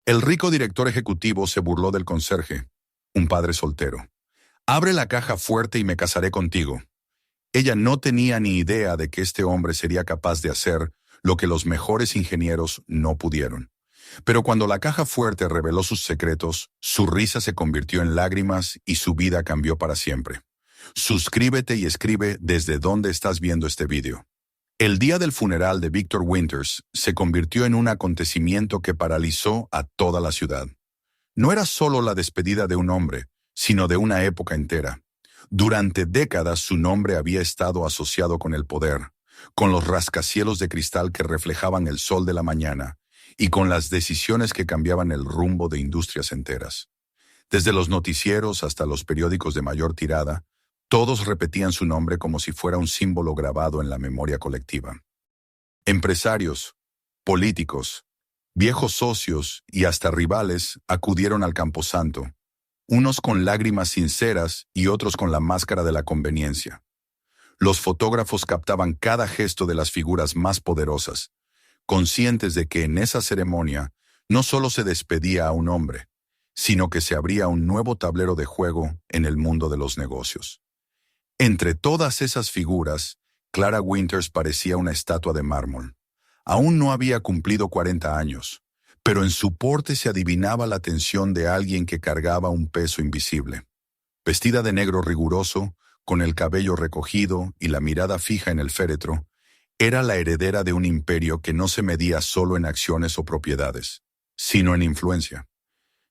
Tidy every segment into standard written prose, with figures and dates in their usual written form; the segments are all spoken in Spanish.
El rico director ejecutivo se burló del conserje, un padre soltero. Abre la caja fuerte y me casaré contigo. Ella no tenía ni idea de que este hombre sería capaz de hacer lo que los mejores ingenieros no pudieron. Pero cuando la caja fuerte reveló sus secretos, su risa se convirtió en lágrimas y su vida cambió para siempre. Suscríbete y escribe desde dónde estás viendo este video. El día del funeral de Victor Winters se convirtió en un acontecimiento que paralizó a toda la ciudad. No era solo la despedida de un hombre, sino de una época entera. Durante décadas su nombre había estado asociado con el poder, con los rascacielos de cristal que reflejaban el sol de la mañana y con las decisiones que cambiaban el rumbo de industrias enteras. Desde los noticieros hasta los periódicos de mayor tirada, todos repetían su nombre como si fuera un símbolo grabado en la memoria colectiva. Empresarios, políticos, viejos socios y hasta rivales acudieron al camposanto, unos con lágrimas sinceras y otros con la máscara de la conveniencia. Los fotógrafos captaban cada gesto de las figuras más poderosas, conscientes de que en esa ceremonia no solo se despedía a un hombre, sino que se abría un nuevo tablero de juego en el mundo de los negocios. Entre todas esas figuras, Clara Winters parecía una estatua de mármol. Aún no había cumplido 40 años, pero en su porte se adivinaba la tensión de alguien que cargaba un peso invisible. Vestida de negro riguroso, con el cabello recogido y la mirada fija en el féretro, era la heredera de un imperio que no se medía solo en acciones o propiedades, sino en influencia.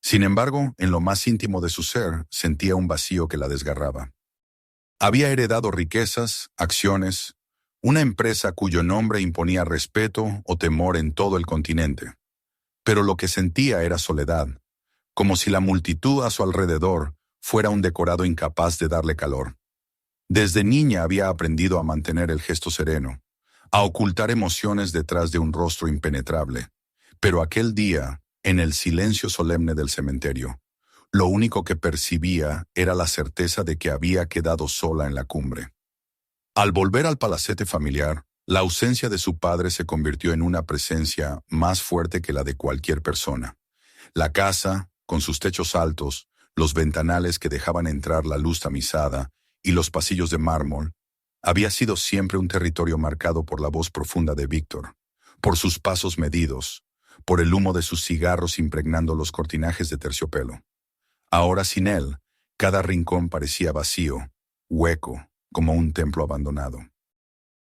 Sin embargo, en lo más íntimo de su ser, sentía un vacío que la desgarraba. Había heredado riquezas, acciones, una empresa cuyo nombre imponía respeto o temor en todo el continente. Pero lo que sentía era soledad, como si la multitud a su alrededor fuera un decorado incapaz de darle calor. Desde niña había aprendido a mantener el gesto sereno, a ocultar emociones detrás de un rostro impenetrable. Pero aquel día, en el silencio solemne del cementerio, lo único que percibía era la certeza de que había quedado sola en la cumbre. Al volver al palacete familiar, la ausencia de su padre se convirtió en una presencia más fuerte que la de cualquier persona. La casa, con sus techos altos, los ventanales que dejaban entrar la luz tamizada y los pasillos de mármol, había sido siempre un territorio marcado por la voz profunda de Víctor, por sus pasos medidos, por el humo de sus cigarros impregnando los cortinajes de terciopelo. Ahora sin él, cada rincón parecía vacío, hueco, como un templo abandonado.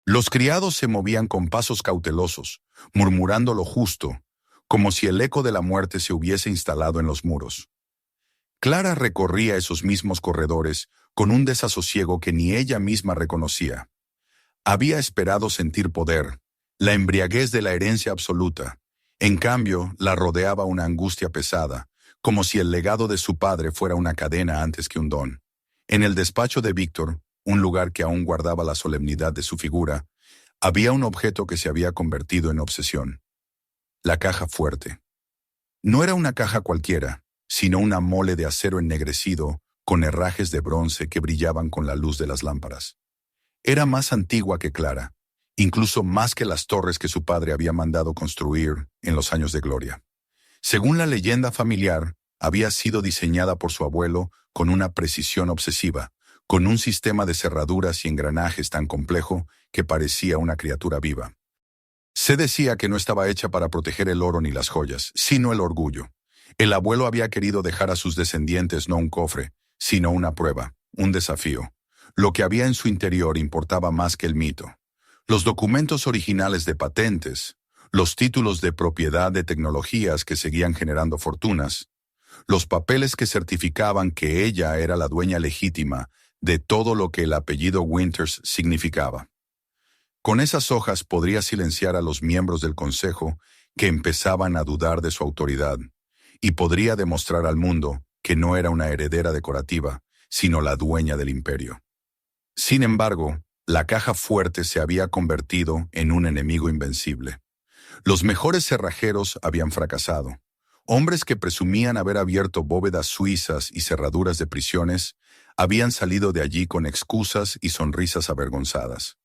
Los criados se movían con pasos cautelosos, murmurando lo justo, como si el eco de la muerte se hubiese instalado en los muros. Clara recorría esos mismos corredores con un desasosiego que ni ella misma reconocía. Había esperado sentir poder, la embriaguez de la herencia absoluta. En cambio, la rodeaba una angustia pesada, como si el legado de su padre fuera una cadena antes que un don. En el despacho de Víctor, un lugar que aún guardaba la solemnidad de su figura, había un objeto que se había convertido en obsesión. La caja fuerte. No era una caja cualquiera, sino una mole de acero ennegrecido con herrajes de bronce que brillaban con la luz de las lámparas. Era más antigua que Clara, incluso más que las torres que su padre había mandado construir en los años de gloria. Según la leyenda familiar, había sido diseñada por su abuelo con una precisión obsesiva, con un sistema de cerraduras y engranajes tan complejo que parecía una criatura viva. Se decía que no estaba hecha para proteger el oro ni las joyas, sino el orgullo. El abuelo había querido dejar a sus descendientes no un cofre, sino una prueba, un desafío. Lo que había en su interior importaba más que el mito. Los documentos originales de patentes, los títulos de propiedad de tecnologías que seguían generando fortunas, los papeles que certificaban que ella era la dueña legítima de todo lo que el apellido Winters significaba. Con esas hojas podría silenciar a los miembros del consejo que empezaban a dudar de su autoridad, y podría demostrar al mundo que no era una heredera decorativa, sino la dueña del imperio. Sin embargo, la caja fuerte se había convertido en un enemigo invencible. Los mejores cerrajeros habían fracasado. Hombres que presumían haber abierto bóvedas suizas y cerraduras de prisiones habían salido de allí con excusas y sonrisas avergonzadas.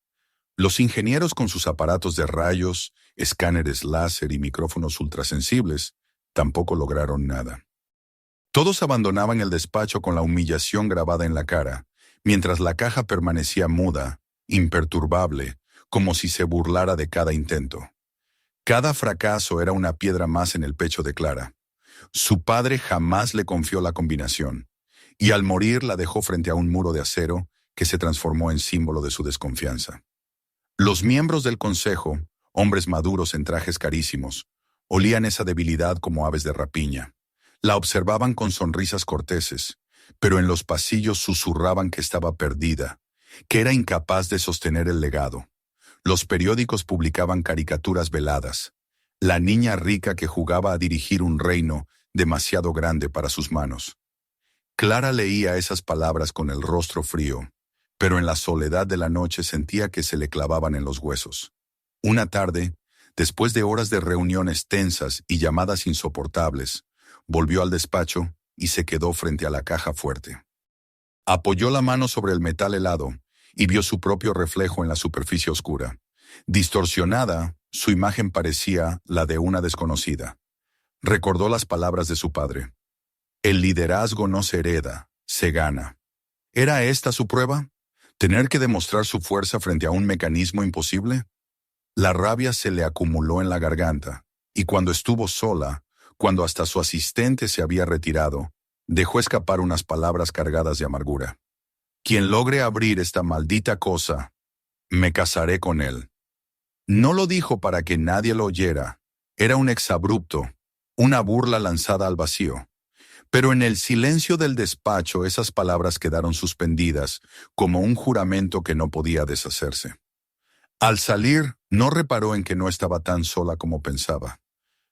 Los ingenieros con sus aparatos de rayos, escáneres láser y micrófonos ultrasensibles Tampoco lograron nada. Todos abandonaban el despacho con la humillación grabada en la cara, mientras la caja permanecía muda, imperturbable, como si se burlara de cada intento. Cada fracaso era una piedra más en el pecho de Clara. Su padre jamás le confió la combinación, y al morir la dejó frente a un muro de acero que se transformó en símbolo de su desconfianza. Los miembros del consejo, hombres maduros en trajes carísimos, olían esa debilidad como aves de rapiña. La observaban con sonrisas corteses, pero en los pasillos susurraban que estaba perdida, que era incapaz de sostener el legado. Los periódicos publicaban caricaturas veladas. La niña rica que jugaba a dirigir un reino demasiado grande para sus manos. Clara leía esas palabras con el rostro frío, pero en la soledad de la noche sentía que se le clavaban en los huesos. Una tarde, después de horas de reuniones tensas y llamadas insoportables, volvió al despacho y se quedó frente a la caja fuerte. Apoyó la mano sobre el metal helado y vio su propio reflejo en la superficie oscura. Distorsionada, su imagen parecía la de una desconocida. Recordó las palabras de su padre. El liderazgo no se hereda, se gana. ¿Era esta su prueba? ¿Tener que demostrar su fuerza frente a un mecanismo imposible? La rabia se le acumuló en la garganta, y cuando estuvo sola, cuando hasta su asistente se había retirado, dejó escapar unas palabras cargadas de amargura. Quien logre abrir esta maldita cosa, me casaré con él. No lo dijo para que nadie lo oyera. Era un exabrupto, una burla lanzada al vacío. Pero en el silencio del despacho esas palabras quedaron suspendidas, como un juramento que no podía deshacerse. Al salir, no reparó en que no estaba tan sola como pensaba.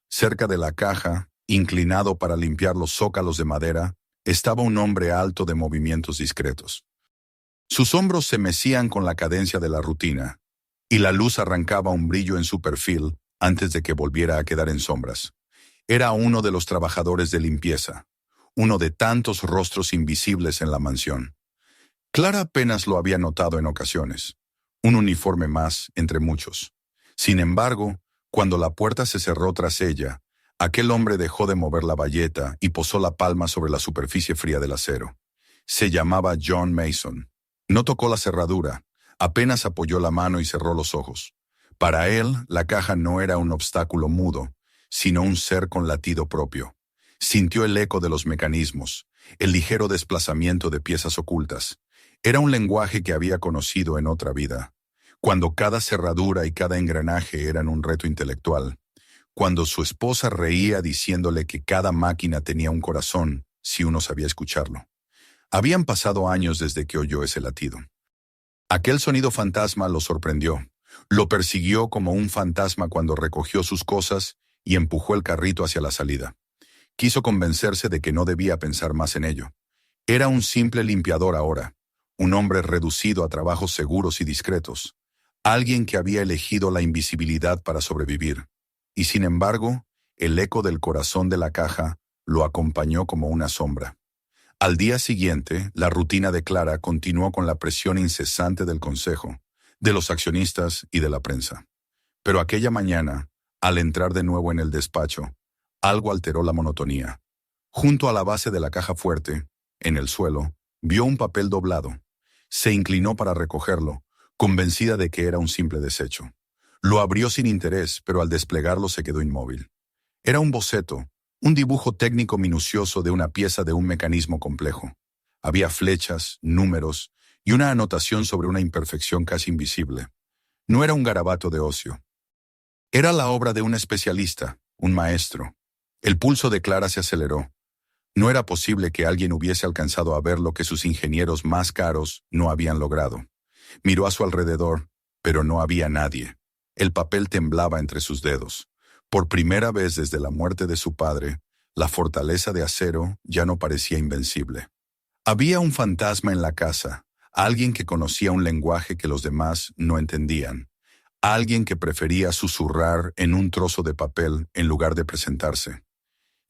Cerca de la caja, inclinado para limpiar los zócalos de madera, estaba un hombre alto de movimientos discretos. Sus hombros se mecían con la cadencia de la rutina, y la luz arrancaba un brillo en su perfil antes de que volviera a quedar en sombras. Era uno de los trabajadores de limpieza, uno de tantos rostros invisibles en la mansión. Clara apenas lo había notado en ocasiones, un uniforme más entre muchos. Sin embargo, cuando la puerta se cerró tras ella, aquel hombre dejó de mover la bayeta y posó la palma sobre la superficie fría del acero. Se llamaba John Mason. No tocó la cerradura, apenas apoyó la mano y cerró los ojos. Para él, la caja no era un obstáculo mudo, sino un ser con latido propio. Sintió el eco de los mecanismos, el ligero desplazamiento de piezas ocultas. Era un lenguaje que había conocido en otra vida, cuando cada cerradura y cada engranaje eran un reto intelectual, cuando su esposa reía diciéndole que cada máquina tenía un corazón, si uno sabía escucharlo. Habían pasado años desde que oyó ese latido. Aquel sonido fantasma lo sorprendió. Lo persiguió como un fantasma cuando recogió sus cosas y empujó el carrito hacia la salida. Quiso convencerse de que no debía pensar más en ello. Era un simple limpiador ahora, un hombre reducido a trabajos seguros y discretos, alguien que había elegido la invisibilidad para sobrevivir. Y sin embargo, el eco del corazón de la caja lo acompañó como una sombra. Al día siguiente, la rutina de Clara continuó con la presión incesante del consejo, de los accionistas y de la prensa. Pero aquella mañana, al entrar de nuevo en el despacho, algo alteró la monotonía. Junto a la base de la caja fuerte, en el suelo, vio un papel doblado. Se inclinó para recogerlo, convencida de que era un simple desecho. Lo abrió sin interés, pero al desplegarlo se quedó inmóvil. Era un boceto, un dibujo técnico minucioso de una pieza de un mecanismo complejo. Había flechas, números y una anotación sobre una imperfección casi invisible. No era un garabato de ocio. Era la obra de un especialista, un maestro. El pulso de Clara se aceleró. No era posible que alguien hubiese alcanzado a ver lo que sus ingenieros más caros no habían logrado. Miró a su alrededor, pero no había nadie. El papel temblaba entre sus dedos. Por primera vez desde la muerte de su padre, la fortaleza de acero ya no parecía invencible. Había un fantasma en la casa, alguien que conocía un lenguaje que los demás no entendían, alguien que prefería susurrar en un trozo de papel en lugar de presentarse.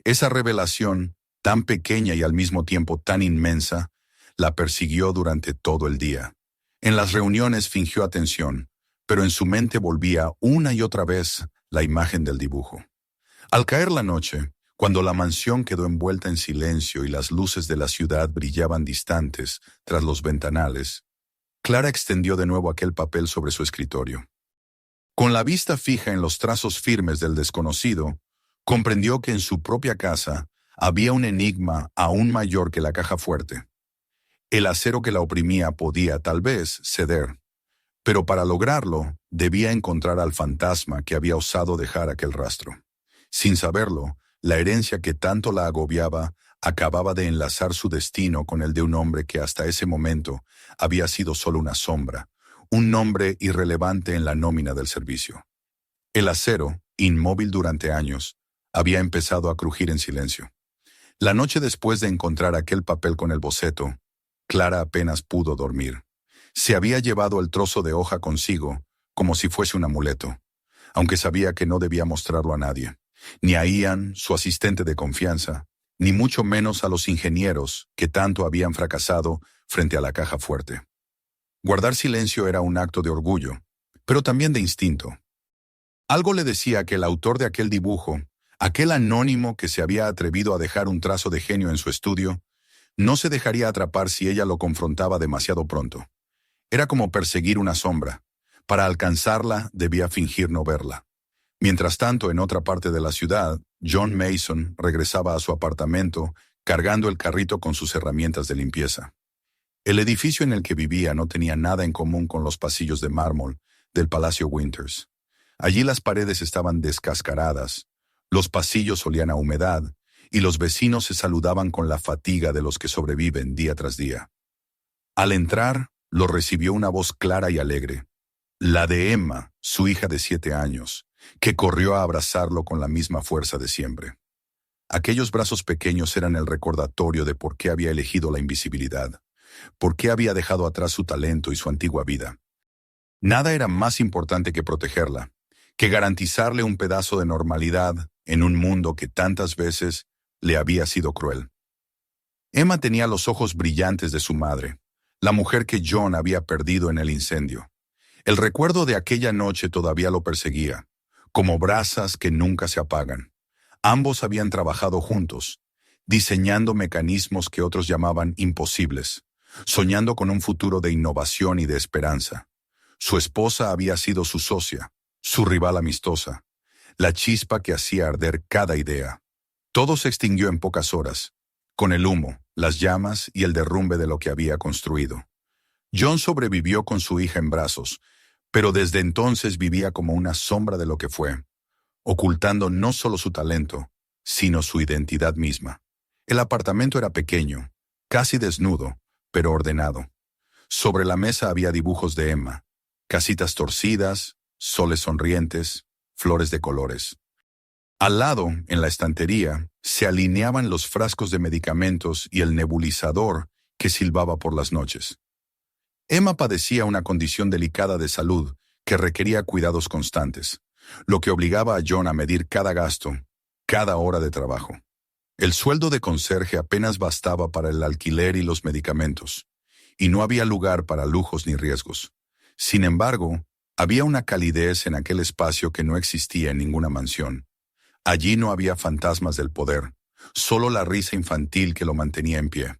Esa revelación, tan pequeña y al mismo tiempo tan inmensa, la persiguió durante todo el día. En las reuniones fingió atención, pero en su mente volvía una y otra vez la imagen del dibujo. Al caer la noche, Cuando la mansión quedó envuelta en silencio y las luces de la ciudad brillaban distantes tras los ventanales, Clara extendió de nuevo aquel papel sobre su escritorio. Con la vista fija en los trazos firmes del desconocido, comprendió que en su propia casa había un enigma aún mayor que la caja fuerte. El acero que la oprimía podía, tal vez, ceder, pero para lograrlo debía encontrar al fantasma que había osado dejar aquel rastro. Sin saberlo, la herencia que tanto la agobiaba acababa de enlazar su destino con el de un hombre que hasta ese momento había sido solo una sombra, un nombre irrelevante en la nómina del servicio. El acero, inmóvil durante años, había empezado a crujir en silencio. La noche después de encontrar aquel papel con el boceto, Clara apenas pudo dormir. Se había llevado el trozo de hoja consigo, como si fuese un amuleto, aunque sabía que no debía mostrarlo a nadie, ni a Ian, su asistente de confianza, ni mucho menos a los ingenieros que tanto habían fracasado frente a la caja fuerte. Guardar silencio era un acto de orgullo, pero también de instinto. Algo le decía que el autor de aquel dibujo, aquel anónimo que se había atrevido a dejar un trazo de genio en su estudio, no se dejaría atrapar si ella lo confrontaba demasiado pronto. Era como perseguir una sombra. Para alcanzarla debía fingir no verla. Mientras tanto, en otra parte de la ciudad, John Mason regresaba a su apartamento cargando el carrito con sus herramientas de limpieza. El edificio en el que vivía no tenía nada en común con los pasillos de mármol del Palacio Winters. Allí las paredes estaban descascaradas, los pasillos olían a humedad y los vecinos se saludaban con la fatiga de los que sobreviven día tras día. Al entrar, lo recibió una voz clara y alegre, la de Emma, su hija de 7 años, que corrió a abrazarlo con la misma fuerza de siempre. Aquellos brazos pequeños eran el recordatorio de por qué había elegido la invisibilidad, por qué había dejado atrás su talento y su antigua vida. Nada era más importante que protegerla, que garantizarle un pedazo de normalidad en un mundo que tantas veces le había sido cruel. Emma tenía los ojos brillantes de su madre, la mujer que John había perdido en el incendio. El recuerdo de aquella noche todavía lo perseguía, como brasas que nunca se apagan. Ambos habían trabajado juntos, diseñando mecanismos que otros llamaban imposibles, soñando con un futuro de innovación y de esperanza. Su esposa había sido su socia, su rival amistosa, la chispa que hacía arder cada idea. Todo se extinguió en pocas horas, con el humo, las llamas y el derrumbe de lo que había construido. John sobrevivió con su hija en brazos, pero desde entonces vivía como una sombra de lo que fue, ocultando no solo su talento, sino su identidad misma. El apartamento era pequeño, casi desnudo, pero ordenado. Sobre la mesa había dibujos de Emma, casitas torcidas, soles sonrientes, flores de colores. Al lado, en la estantería, se alineaban los frascos de medicamentos y el nebulizador que silbaba por las noches. Emma padecía una condición delicada de salud que requería cuidados constantes, lo que obligaba a John a medir cada gasto, cada hora de trabajo. El sueldo de conserje apenas bastaba para el alquiler y los medicamentos, y no había lugar para lujos ni riesgos. Sin embargo, había una calidez en aquel espacio que no existía en ninguna mansión. Allí no había fantasmas del poder, solo la risa infantil que lo mantenía en pie.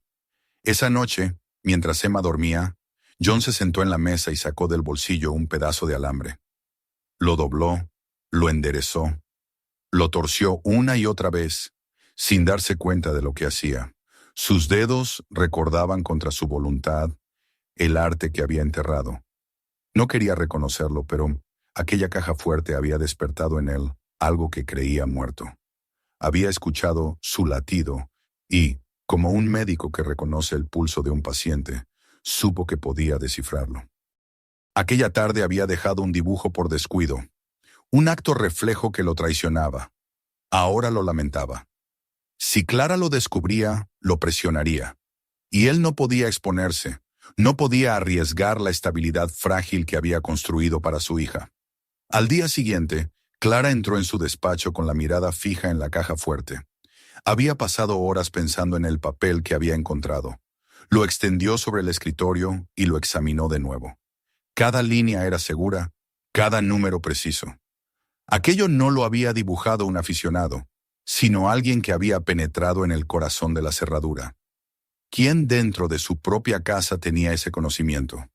Esa noche, mientras Emma dormía, John se sentó en la mesa y sacó del bolsillo un pedazo de alambre. Lo dobló, lo enderezó, lo torció una y otra vez, sin darse cuenta de lo que hacía. Sus dedos recordaban contra su voluntad el arte que había enterrado. No quería reconocerlo, pero aquella caja fuerte había despertado en él algo que creía muerto. Había escuchado su latido y, como un médico que reconoce el pulso de un paciente, supo que podía descifrarlo. Aquella tarde había dejado un dibujo por descuido, un acto reflejo que lo traicionaba. Ahora lo lamentaba. Si Clara lo descubría, lo presionaría. Y él no podía exponerse, no podía arriesgar la estabilidad frágil que había construido para su hija. Al día siguiente, Clara entró en su despacho con la mirada fija en la caja fuerte. Había pasado horas pensando en el papel que había encontrado. Lo extendió sobre el escritorio y lo examinó de nuevo. Cada línea era segura, cada número preciso. Aquello no lo había dibujado un aficionado. sino alguien que había penetrado en el corazón de la cerradura. ¿Quién dentro de su propia casa tenía ese conocimiento?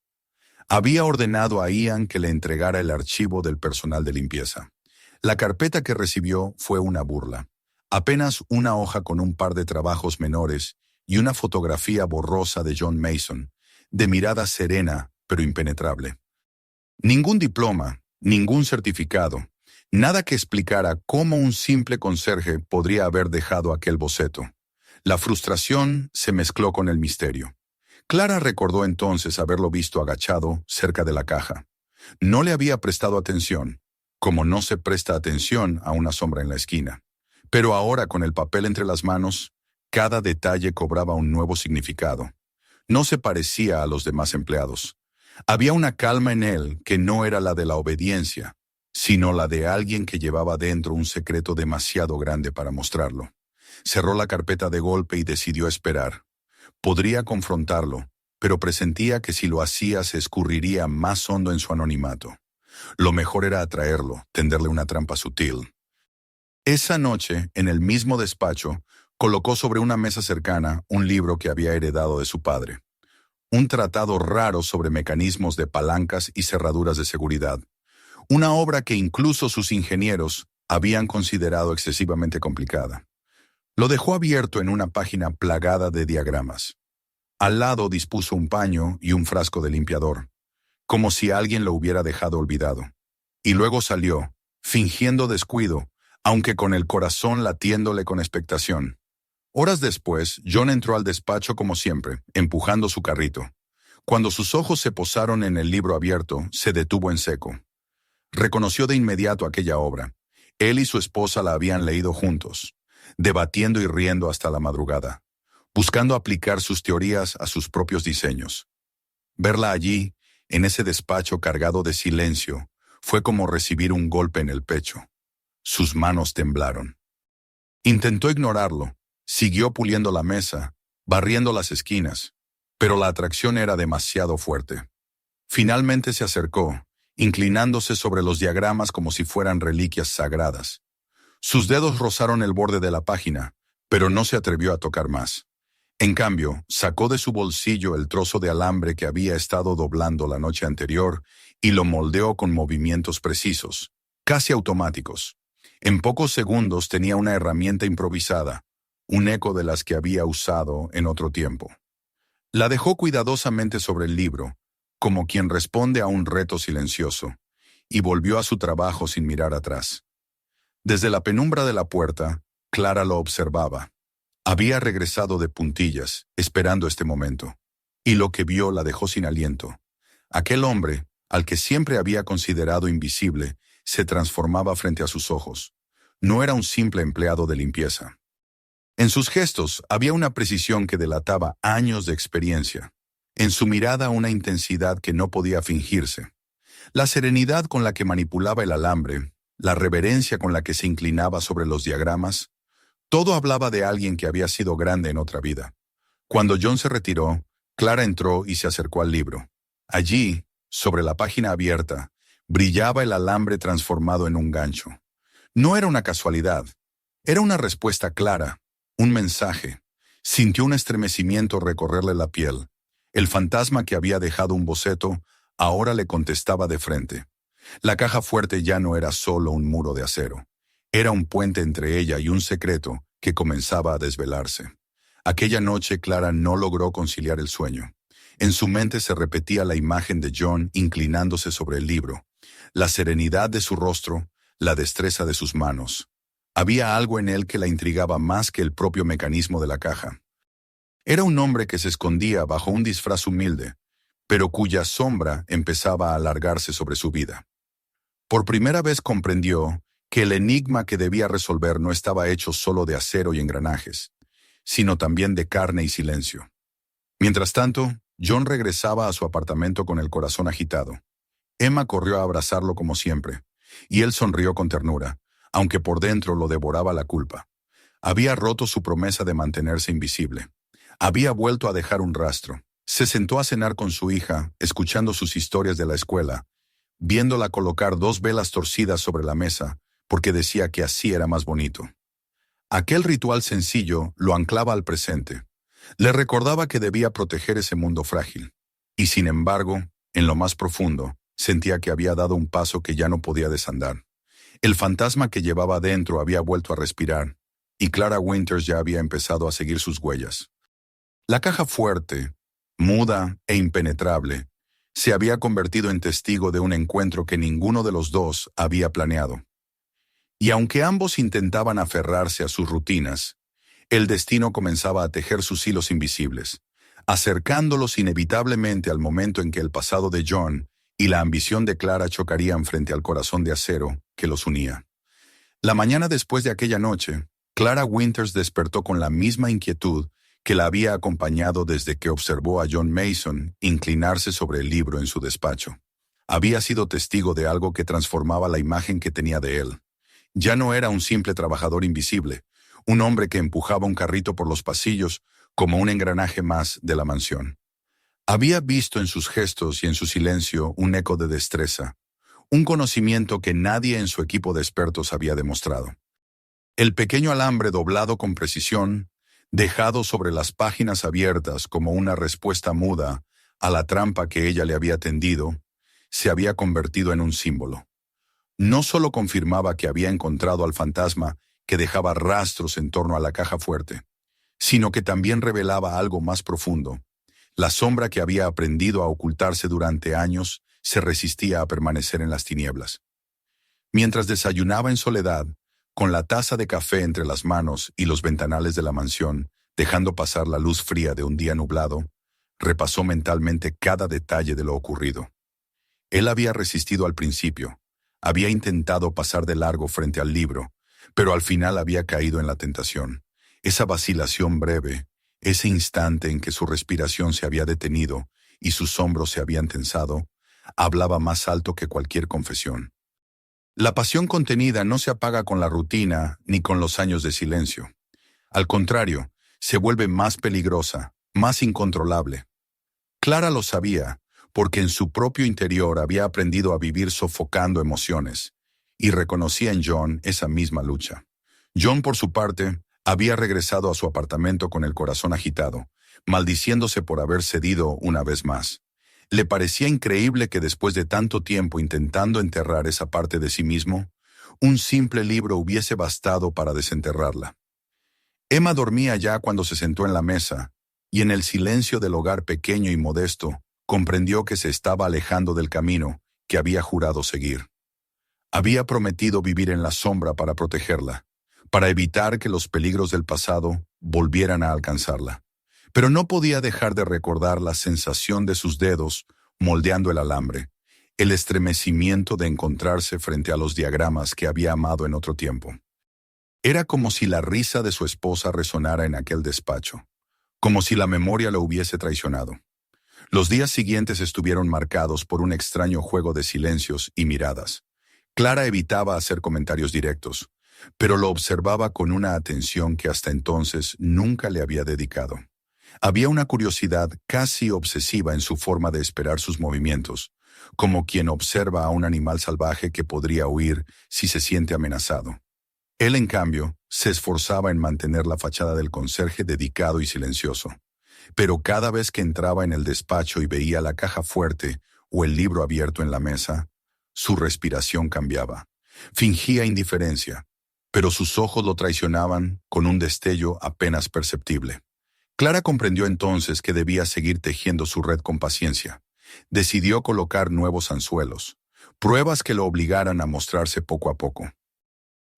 Había ordenado a Ian que le entregara el archivo del personal de limpieza. La carpeta que recibió fue una burla. Apenas una hoja con un par de trabajos menores y una fotografía borrosa de John Mason, de mirada serena pero impenetrable. Ningún diploma, ningún certificado, nada que explicara cómo un simple conserje podría haber dejado aquel boceto. La frustración se mezcló con el misterio. Clara recordó entonces haberlo visto agachado cerca de la caja. No le había prestado atención, como no se presta atención a una sombra en la esquina. Pero ahora, con el papel entre las manos, cada detalle cobraba un nuevo significado. No se parecía a los demás empleados. Había una calma en él que no era la de la obediencia, sino la de alguien que llevaba dentro un secreto demasiado grande para mostrarlo. Cerró la carpeta de golpe y decidió esperar. Podría confrontarlo, pero presentía que si lo hacía se escurriría más hondo en su anonimato. Lo mejor era atraerlo, tenderle una trampa sutil. Esa noche, en el mismo despacho, colocó sobre una mesa cercana un libro que había heredado de su padre. Un tratado raro sobre mecanismos de palancas y cerraduras de seguridad. Una obra que incluso sus ingenieros habían considerado excesivamente complicada. Lo dejó abierto en una página plagada de diagramas. Al lado dispuso un paño y un frasco de limpiador, como si alguien lo hubiera dejado olvidado. Y luego salió, fingiendo descuido, aunque con el corazón latiéndole con expectación. Horas después, John entró al despacho como siempre, empujando su carrito. Cuando sus ojos se posaron en el libro abierto, se detuvo en seco. Reconoció de inmediato aquella obra. Él y su esposa la habían leído juntos, debatiendo y riendo hasta la madrugada, buscando aplicar sus teorías a sus propios diseños. Verla allí, en ese despacho cargado de silencio, fue como recibir un golpe en el pecho. Sus manos temblaron. Intentó ignorarlo, siguió puliendo la mesa, barriendo las esquinas, pero la atracción era demasiado fuerte. Finalmente se acercó, inclinándose sobre los diagramas como si fueran reliquias sagradas. Sus dedos rozaron el borde de la página, pero no se atrevió a tocar más. En cambio, sacó de su bolsillo el trozo de alambre que había estado doblando la noche anterior y lo moldeó con movimientos precisos, casi automáticos. En pocos segundos tenía una herramienta improvisada, un eco de las que había usado en otro tiempo. La dejó cuidadosamente sobre el libro, como quien responde a un reto silencioso, y volvió a su trabajo sin mirar atrás. Desde la penumbra de la puerta, Clara lo observaba. Había regresado de puntillas, esperando este momento, y lo que vio la dejó sin aliento. Aquel hombre, al que siempre había considerado invisible, se transformaba frente a sus ojos. No era un simple empleado de limpieza. En sus gestos había una precisión que delataba años de experiencia. En su mirada una intensidad que no podía fingirse. La serenidad con la que manipulaba el alambre, la reverencia con la que se inclinaba sobre los diagramas, todo hablaba de alguien que había sido grande en otra vida. Cuando John se retiró, Clara entró y se acercó al libro. Allí, sobre la página abierta, brillaba el alambre transformado en un gancho. No era una casualidad, era una respuesta clara, un mensaje. Sintió un estremecimiento recorrerle la piel. El fantasma que había dejado un boceto ahora le contestaba de frente. La caja fuerte ya no era solo un muro de acero. Era un puente entre ella y un secreto que comenzaba a desvelarse. Aquella noche Clara no logró conciliar el sueño. En su mente se repetía la imagen de John inclinándose sobre el libro, la serenidad de su rostro, la destreza de sus manos. Había algo en él que la intrigaba más que el propio mecanismo de la caja. Era un hombre que se escondía bajo un disfraz humilde, pero cuya sombra empezaba a alargarse sobre su vida. Por primera vez comprendió que el enigma que debía resolver no estaba hecho solo de acero y engranajes, sino también de carne y silencio. Mientras tanto, John regresaba a su apartamento con el corazón agitado. Emma corrió a abrazarlo como siempre, y él sonrió con ternura, aunque por dentro lo devoraba la culpa. Había roto su promesa de mantenerse invisible. Había vuelto a dejar un rastro. Se sentó a cenar con su hija, escuchando sus historias de la escuela, viéndola colocar 2 velas torcidas sobre la mesa, porque decía que así era más bonito. Aquel ritual sencillo lo anclaba al presente. Le recordaba que debía proteger ese mundo frágil. Y sin embargo, en lo más profundo, sentía que había dado un paso que ya no podía desandar. El fantasma que llevaba dentro había vuelto a respirar, y Clara Winters ya había empezado a seguir sus huellas. La caja fuerte, muda e impenetrable, se había convertido en testigo de un encuentro que ninguno de los dos había planeado. Y aunque ambos intentaban aferrarse a sus rutinas, el destino comenzaba a tejer sus hilos invisibles, acercándolos inevitablemente al momento en que el pasado de John y la ambición de Clara chocarían frente al corazón de acero que los unía. La mañana después de aquella noche, Clara Winters despertó con la misma inquietud que la había acompañado desde que observó a John Mason inclinarse sobre el libro en su despacho. Había sido testigo de algo que transformaba la imagen que tenía de él. Ya no era un simple trabajador invisible, un hombre que empujaba un carrito por los pasillos como un engranaje más de la mansión. Había visto en sus gestos y en su silencio un eco de destreza, un conocimiento que nadie en su equipo de expertos había demostrado. El pequeño alambre doblado con precisión, dejado sobre las páginas abiertas como una respuesta muda a la trampa que ella le había tendido, se había convertido en un símbolo. No solo confirmaba que había encontrado al fantasma que dejaba rastros en torno a la caja fuerte, sino que también revelaba algo más profundo. La sombra que había aprendido a ocultarse durante años se resistía a permanecer en las tinieblas. Mientras desayunaba en soledad, con la taza de café entre las manos y los ventanales de la mansión, dejando pasar la luz fría de un día nublado, repasó mentalmente cada detalle de lo ocurrido. Él había resistido al principio, había intentado pasar de largo frente al libro, pero al final había caído en la tentación. Esa vacilación breve, ese instante en que su respiración se había detenido y sus hombros se habían tensado, hablaba más alto que cualquier confesión. La pasión contenida no se apaga con la rutina ni con los años de silencio. Al contrario, se vuelve más peligrosa, más incontrolable. Clara lo sabía, porque en su propio interior había aprendido a vivir sofocando emociones, y reconocía en John esa misma lucha. John, por su parte, había regresado a su apartamento con el corazón agitado, maldiciéndose por haber cedido una vez más. Le parecía increíble que después de tanto tiempo intentando enterrar esa parte de sí mismo, un simple libro hubiese bastado para desenterrarla. Emma dormía ya cuando se sentó en la mesa, y en el silencio del hogar pequeño y modesto, comprendió que se estaba alejando del camino que había jurado seguir. Había prometido vivir en la sombra para protegerla, para evitar que los peligros del pasado volvieran a alcanzarla. Pero no podía dejar de recordar la sensación de sus dedos moldeando el alambre, el estremecimiento de encontrarse frente a los diagramas que había amado en otro tiempo. Era como si la risa de su esposa resonara en aquel despacho, como si la memoria lo hubiese traicionado. Los días siguientes estuvieron marcados por un extraño juego de silencios y miradas. Clara evitaba hacer comentarios directos, pero lo observaba con una atención que hasta entonces nunca le había dedicado. Había una curiosidad casi obsesiva en su forma de esperar sus movimientos, como quien observa a un animal salvaje que podría huir si se siente amenazado. Él, en cambio, se esforzaba en mantener la fachada del conserje dedicado y silencioso. Pero cada vez que entraba en el despacho y veía la caja fuerte o el libro abierto en la mesa, su respiración cambiaba. Fingía indiferencia, pero sus ojos lo traicionaban con un destello apenas perceptible. Clara comprendió entonces que debía seguir tejiendo su red con paciencia. Decidió colocar nuevos anzuelos, pruebas que lo obligaran a mostrarse poco a poco.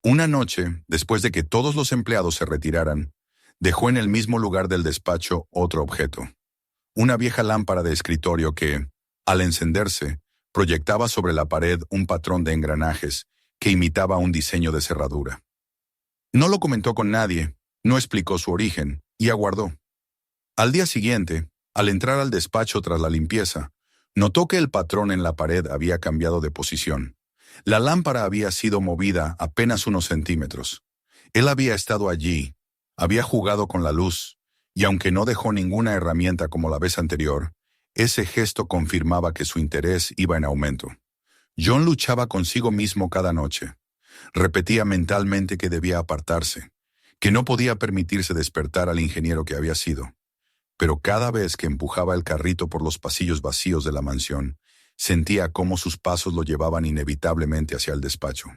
Una noche, después de que todos los empleados se retiraran, dejó en el mismo lugar del despacho otro objeto. Una vieja lámpara de escritorio que, al encenderse, proyectaba sobre la pared un patrón de engranajes que imitaba un diseño de cerradura. No lo comentó con nadie, no explicó su origen, y aguardó. Al día siguiente, al entrar al despacho tras la limpieza, notó que el patrón en la pared había cambiado de posición. La lámpara había sido movida apenas unos centímetros. Él había estado allí, había jugado con la luz, y aunque no dejó ninguna herramienta como la vez anterior, ese gesto confirmaba que su interés iba en aumento. John luchaba consigo mismo cada noche. Repetía mentalmente que debía apartarse, que no podía permitirse despertar al ingeniero que había sido. Pero cada vez que empujaba el carrito por los pasillos vacíos de la mansión, sentía cómo sus pasos lo llevaban inevitablemente hacia el despacho.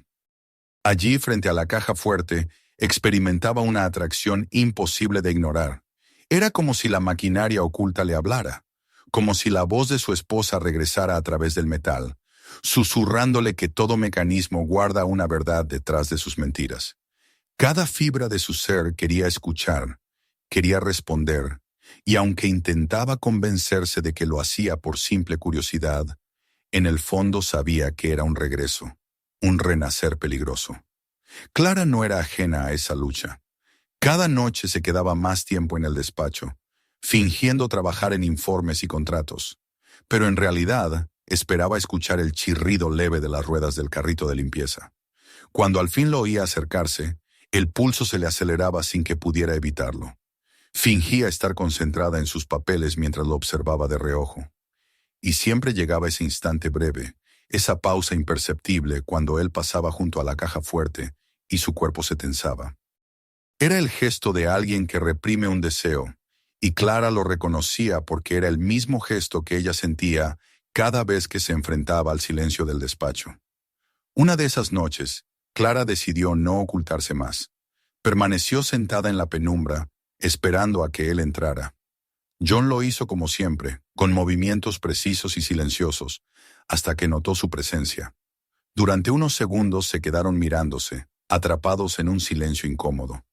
Allí, frente a la caja fuerte, experimentaba una atracción imposible de ignorar. Era como si la maquinaria oculta le hablara, como si la voz de su esposa regresara a través del metal, susurrándole que todo mecanismo guarda una verdad detrás de sus mentiras. Cada fibra de su ser quería escuchar, quería responder, y aunque intentaba convencerse de que lo hacía por simple curiosidad, en el fondo sabía que era un regreso, un renacer peligroso. Clara no era ajena a esa lucha. Cada noche se quedaba más tiempo en el despacho, fingiendo trabajar en informes y contratos, pero en realidad esperaba escuchar el chirrido leve de las ruedas del carrito de limpieza. Cuando al fin lo oía acercarse, el pulso se le aceleraba sin que pudiera evitarlo. Fingía estar concentrada en sus papeles mientras lo observaba de reojo. Y siempre llegaba ese instante breve, esa pausa imperceptible cuando él pasaba junto a la caja fuerte y su cuerpo se tensaba. Era el gesto de alguien que reprime un deseo, y Clara lo reconocía porque era el mismo gesto que ella sentía cada vez que se enfrentaba al silencio del despacho. Una de esas noches, Clara decidió no ocultarse más. Permaneció sentada en la penumbra, esperando a que él entrara. John lo hizo como siempre, con movimientos precisos y silenciosos, hasta que notó su presencia. Durante unos segundos se quedaron mirándose, atrapados en un silencio incómodo.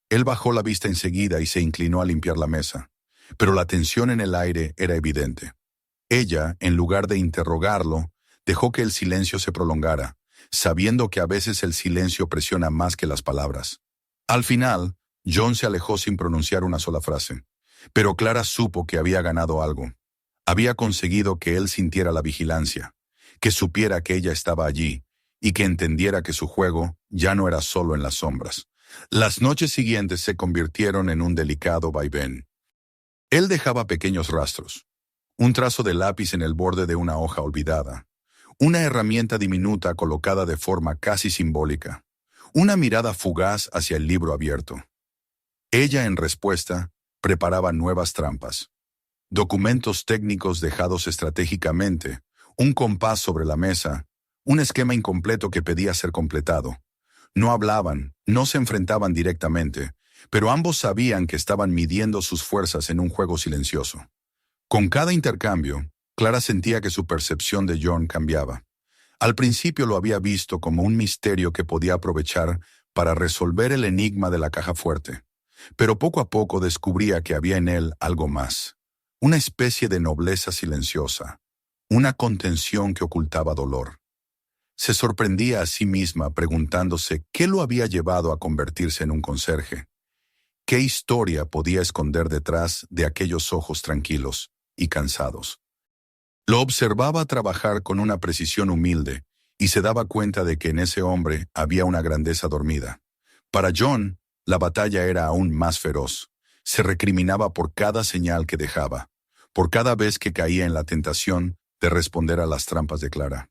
Él bajó la vista enseguida y se inclinó a limpiar la mesa, pero la tensión en el aire era evidente. Ella, en lugar de interrogarlo, dejó que el silencio se prolongara, sabiendo que a veces el silencio presiona más que las palabras. Al final, John se alejó sin pronunciar una sola frase, pero Clara supo que había ganado algo. Había conseguido que él sintiera la vigilancia, que supiera que ella estaba allí y que entendiera que su juego ya no era solo en las sombras. Las noches siguientes se convirtieron en un delicado vaivén. Él dejaba pequeños rastros, un trazo de lápiz en el borde de una hoja olvidada, una herramienta diminuta colocada de forma casi simbólica, una mirada fugaz hacia el libro abierto. Ella, en respuesta, preparaba nuevas trampas. Documentos técnicos dejados estratégicamente, un compás sobre la mesa, un esquema incompleto que pedía ser completado. No hablaban, no se enfrentaban directamente, pero ambos sabían que estaban midiendo sus fuerzas en un juego silencioso. Con cada intercambio, Clara sentía que su percepción de John cambiaba. Al principio lo había visto como un misterio que podía aprovechar para resolver el enigma de la caja fuerte, pero poco a poco descubría que había en él algo más, una especie de nobleza silenciosa, una contención que ocultaba dolor. Se sorprendía a sí misma preguntándose qué lo había llevado a convertirse en un conserje. ¿Qué historia podía esconder detrás de aquellos ojos tranquilos y cansados? Lo observaba trabajar con una precisión humilde y se daba cuenta de que en ese hombre había una grandeza dormida. Para John, la batalla era aún más feroz. Se recriminaba por cada señal que dejaba, por cada vez que caía en la tentación de responder a las trampas de Clara.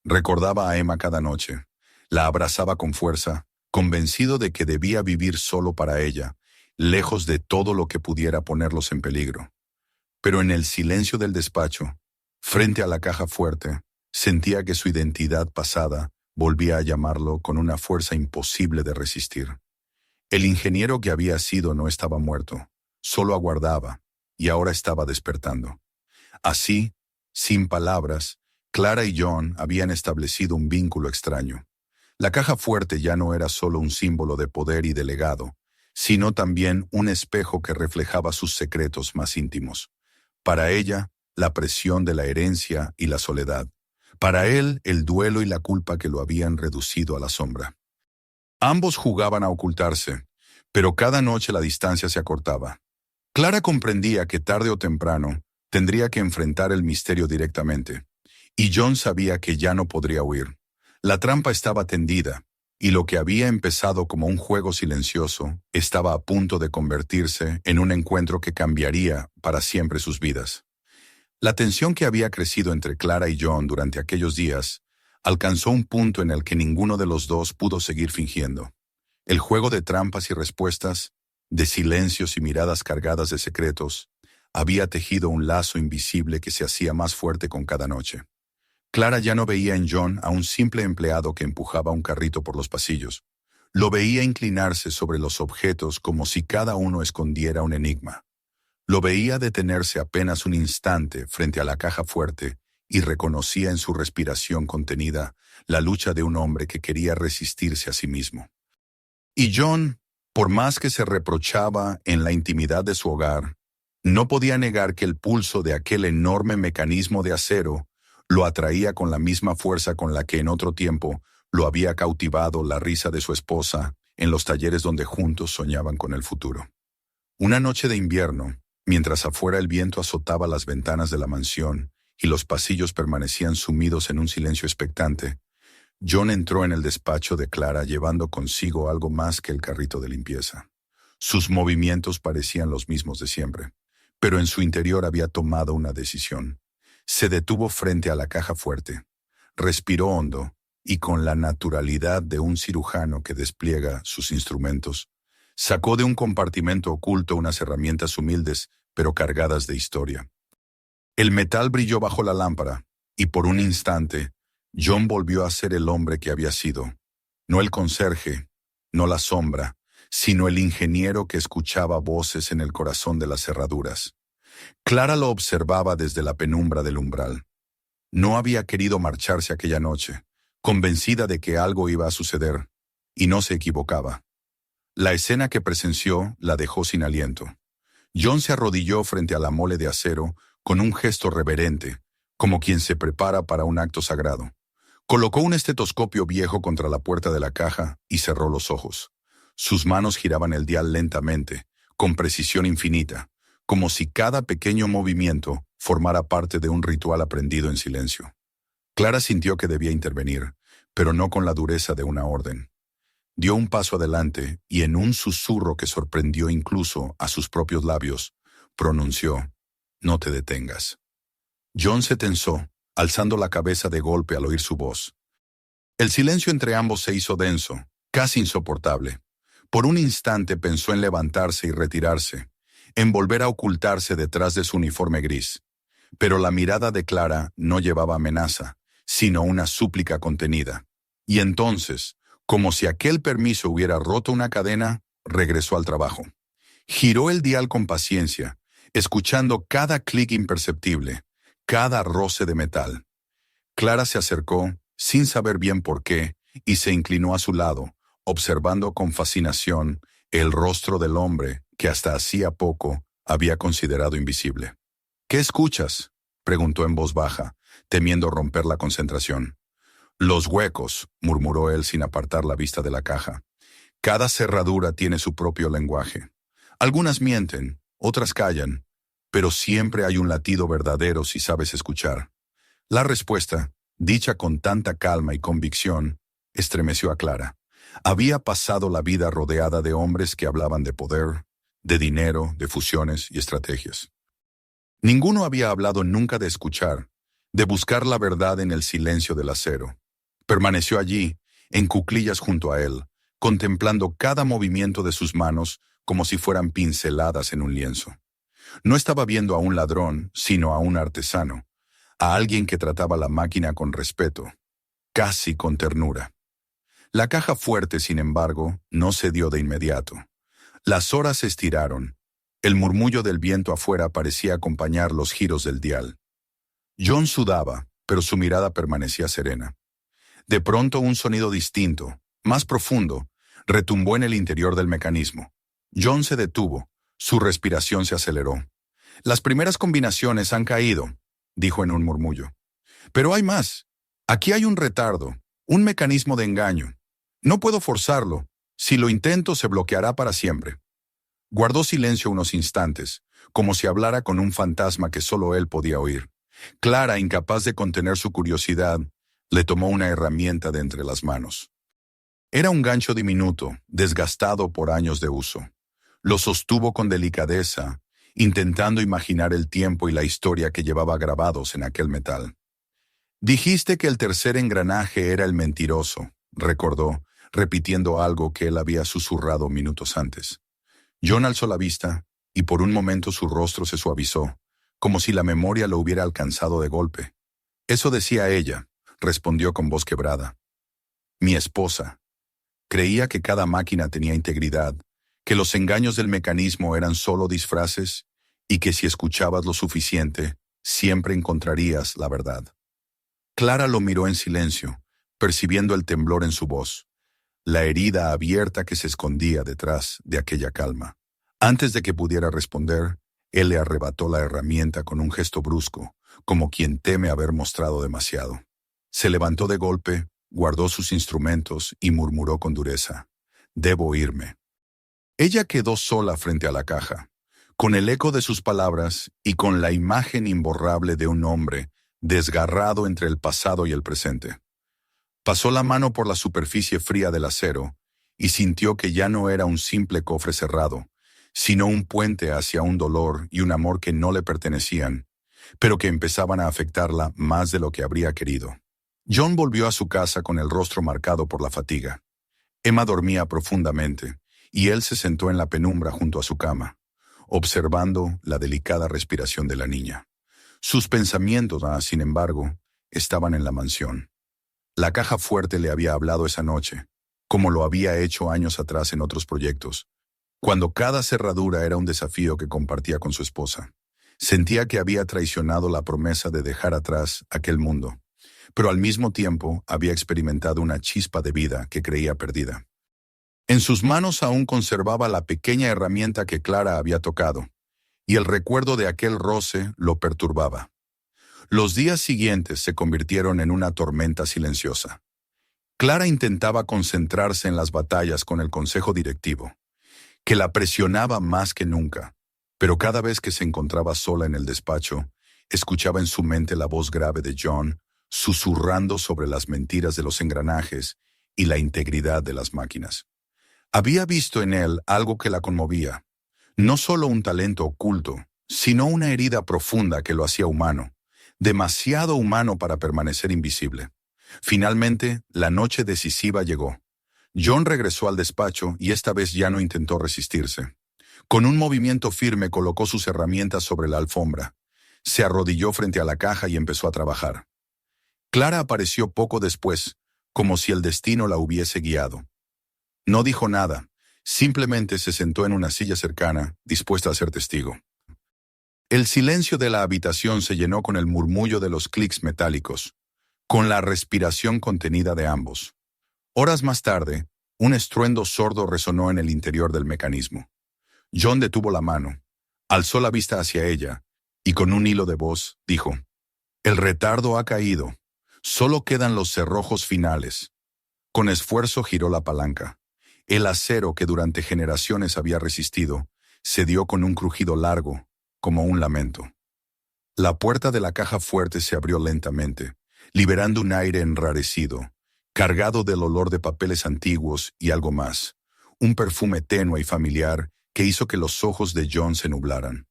Recordaba a Emma cada noche, la abrazaba con fuerza, convencido de que debía vivir solo para ella, lejos de todo lo que pudiera ponerlos en peligro. Pero en el silencio del despacho, frente a la caja fuerte, sentía que su identidad pasada volvía a llamarlo con una fuerza imposible de resistir. El ingeniero que había sido no estaba muerto, solo aguardaba, y ahora estaba despertando. Así, sin palabras, Clara y John habían establecido un vínculo extraño. La caja fuerte ya no era solo un símbolo de poder y de legado, sino también un espejo que reflejaba sus secretos más íntimos. Para ella, la presión de la herencia y la soledad. Para él, el duelo y la culpa que lo habían reducido a la sombra. Ambos jugaban a ocultarse, pero cada noche la distancia se acortaba. Clara comprendía que tarde o temprano tendría que enfrentar el misterio directamente, y John sabía que ya no podría huir. La trampa estaba tendida, y lo que había empezado como un juego silencioso estaba a punto de convertirse en un encuentro que cambiaría para siempre sus vidas. La tensión que había crecido entre Clara y John durante aquellos días alcanzó un punto en el que ninguno de los dos pudo seguir fingiendo. El juego de trampas y respuestas, de silencios y miradas cargadas de secretos, había tejido un lazo invisible que se hacía más fuerte con cada noche. Clara ya no veía en John a un simple empleado que empujaba un carrito por los pasillos. Lo veía inclinarse sobre los objetos como si cada uno escondiera un enigma. Lo veía detenerse apenas un instante frente a la caja fuerte y reconocía en su respiración contenida la lucha de un hombre que quería resistirse a sí mismo. Y John, por más que se reprochaba en la intimidad de su hogar, no podía negar que el pulso de aquel enorme mecanismo de acero lo atraía con la misma fuerza con la que en otro tiempo lo había cautivado la risa de su esposa en los talleres donde juntos soñaban con el futuro. Una noche de invierno, mientras afuera el viento azotaba las ventanas de la mansión y los pasillos permanecían sumidos en un silencio expectante, John entró en el despacho de Clara llevando consigo algo más que el carrito de limpieza. Sus movimientos parecían los mismos de siempre, pero en su interior había tomado una decisión. Se detuvo frente a la caja fuerte, respiró hondo y con la naturalidad de un cirujano que despliega sus instrumentos, sacó de un compartimento oculto unas herramientas humildes pero cargadas de historia. El metal brilló bajo la lámpara y por un instante John volvió a ser el hombre que había sido, no el conserje, no la sombra, sino el ingeniero que escuchaba voces en el corazón de las cerraduras. Clara lo observaba desde la penumbra del umbral. No había querido marcharse aquella noche, convencida de que algo iba a suceder, y no se equivocaba. La escena que presenció la dejó sin aliento. John se arrodilló frente a la mole de acero con un gesto reverente, como quien se prepara para un acto sagrado. Colocó un estetoscopio viejo contra la puerta de la caja y cerró los ojos. Sus manos giraban el dial lentamente, con precisión infinita, como si cada pequeño movimiento formara parte de un ritual aprendido en silencio. Clara sintió que debía intervenir, pero no con la dureza de una orden. Dio un paso adelante y en un susurro que sorprendió incluso a sus propios labios, pronunció: «No te detengas». John se tensó, alzando la cabeza de golpe al oír su voz. El silencio entre ambos se hizo denso, casi insoportable. Por un instante pensó en levantarse y retirarse, en volver a ocultarse detrás de su uniforme gris. Pero la mirada de Clara no llevaba amenaza, sino una súplica contenida. Y entonces, como si aquel permiso hubiera roto una cadena, regresó al trabajo. Giró el dial con paciencia, escuchando cada clic imperceptible, cada roce de metal. Clara se acercó, sin saber bien por qué, y se inclinó a su lado, observando con fascinación el rostro del hombre que hasta hacía poco había considerado invisible. «¿Qué escuchas?», preguntó en voz baja, temiendo romper la concentración. «Los huecos», murmuró él sin apartar la vista de la caja. «Cada cerradura tiene su propio lenguaje. Algunas mienten, otras callan, pero siempre hay un latido verdadero si sabes escuchar». La respuesta, dicha con tanta calma y convicción, estremeció a Clara. Había pasado la vida rodeada de hombres que hablaban de poder, de dinero, de fusiones y estrategias. Ninguno había hablado nunca de escuchar, de buscar la verdad en el silencio del acero. Permaneció allí, en cuclillas junto a él, contemplando cada movimiento de sus manos como si fueran pinceladas en un lienzo. No estaba viendo a un ladrón, sino a un artesano, a alguien que trataba la máquina con respeto, casi con ternura. La caja fuerte, sin embargo, no cedió de inmediato. Las horas se estiraron. El murmullo del viento afuera parecía acompañar los giros del dial. John sudaba, pero su mirada permanecía serena. De pronto un sonido distinto, más profundo, retumbó en el interior del mecanismo. John se detuvo, su respiración se aceleró. «Las primeras combinaciones han caído», dijo en un murmullo. «Pero hay más. Aquí hay un retardo, un mecanismo de engaño. No puedo forzarlo. Si lo intento, se bloqueará para siempre». Guardó silencio unos instantes, como si hablara con un fantasma que solo él podía oír. Clara, incapaz de contener su curiosidad, le tomó una herramienta de entre las manos. Era un gancho diminuto, desgastado por años de uso. Lo sostuvo con delicadeza, intentando imaginar el tiempo y la historia que llevaba grabados en aquel metal. «Dijiste que el tercer engranaje era el mentiroso», recordó, repitiendo algo que él había susurrado minutos antes. John alzó la vista, y por un momento su rostro se suavizó, como si la memoria lo hubiera alcanzado de golpe. Eso decía ella, respondió con voz quebrada. Mi esposa. Creía que cada máquina tenía integridad, que los engaños del mecanismo eran solo disfraces y que si escuchabas lo suficiente, siempre encontrarías la verdad. Clara lo miró en silencio, percibiendo el temblor en su voz, la herida abierta que se escondía detrás de aquella calma. Antes de que pudiera responder, él le arrebató la herramienta con un gesto brusco, como quien teme haber mostrado demasiado. Se levantó de golpe, guardó sus instrumentos y murmuró con dureza: «Debo irme». Ella quedó sola frente a la caja, con el eco de sus palabras y con la imagen imborrable de un hombre desgarrado entre el pasado y el presente. Pasó la mano por la superficie fría del acero y sintió que ya no era un simple cofre cerrado, sino un puente hacia un dolor y un amor que no le pertenecían, pero que empezaban a afectarla más de lo que habría querido. John volvió a su casa con el rostro marcado por la fatiga. Emma dormía profundamente, y él se sentó en la penumbra junto a su cama, observando la delicada respiración de la niña. Sus pensamientos, sin embargo, estaban en la mansión. La caja fuerte le había hablado esa noche, como lo había hecho años atrás en otros proyectos, cuando cada cerradura era un desafío que compartía con su esposa. Sentía que había traicionado la promesa de dejar atrás aquel mundo, pero al mismo tiempo había experimentado una chispa de vida que creía perdida. En sus manos aún conservaba la pequeña herramienta que Clara había tocado, y el recuerdo de aquel roce lo perturbaba. Los días siguientes se convirtieron en una tormenta silenciosa. Clara intentaba concentrarse en las batallas con el consejo directivo, que la presionaba más que nunca, pero cada vez que se encontraba sola en el despacho, escuchaba en su mente la voz grave de John, susurrando sobre las mentiras de los engranajes y la integridad de las máquinas. Había visto en él algo que la conmovía, no solo un talento oculto, sino una herida profunda que lo hacía humano, demasiado humano para permanecer invisible. Finalmente, la noche decisiva llegó. John regresó al despacho y esta vez ya no intentó resistirse. Con un movimiento firme colocó sus herramientas sobre la alfombra, se arrodilló frente a la caja y empezó a trabajar. Clara apareció poco después, como si el destino la hubiese guiado. No dijo nada, simplemente se sentó en una silla cercana, dispuesta a ser testigo. El silencio de la habitación se llenó con el murmullo de los clics metálicos, con la respiración contenida de ambos. Horas más tarde, un estruendo sordo resonó en el interior del mecanismo. John detuvo la mano, alzó la vista hacia ella, y con un hilo de voz, dijo: «El retardo ha caído, solo quedan los cerrojos finales». Con esfuerzo giró la palanca. El acero que durante generaciones había resistido, cedió con un crujido largo, como un lamento. La puerta de la caja fuerte se abrió lentamente, liberando un aire enrarecido, cargado del olor de papeles antiguos y algo más, un perfume tenue y familiar que hizo que los ojos de John se nublaran.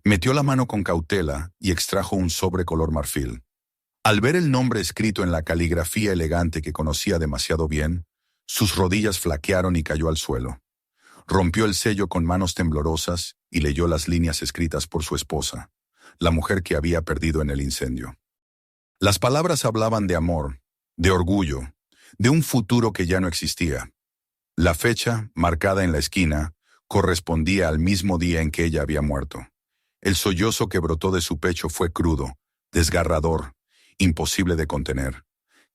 Metió la mano con cautela y extrajo un sobre color marfil. Al ver el nombre escrito en la caligrafía elegante que conocía demasiado bien, sus rodillas flaquearon y cayó al suelo. Rompió el sello con manos temblorosas y leyó las líneas escritas por su esposa, la mujer que había perdido en el incendio. Las palabras hablaban de amor, de orgullo, de un futuro que ya no existía. La fecha, marcada en la esquina, correspondía al mismo día en que ella había muerto. El sollozo que brotó de su pecho fue crudo, desgarrador, imposible de contener.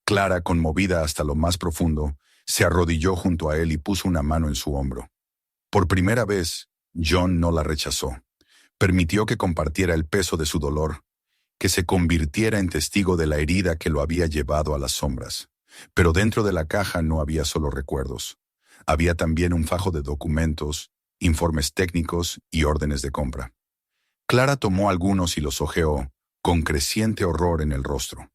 Clara, conmovida hasta lo más profundo, se arrodilló junto a él y puso una mano en su hombro. Por primera vez, John no la rechazó. Permitió que compartiera el peso de su dolor, que se convirtiera en testigo de la herida que lo había llevado a las sombras. Pero dentro de la caja no había solo recuerdos. Había también un fajo de documentos, informes técnicos y órdenes de compra. Clara tomó algunos y los hojeó, con creciente horror en el rostro.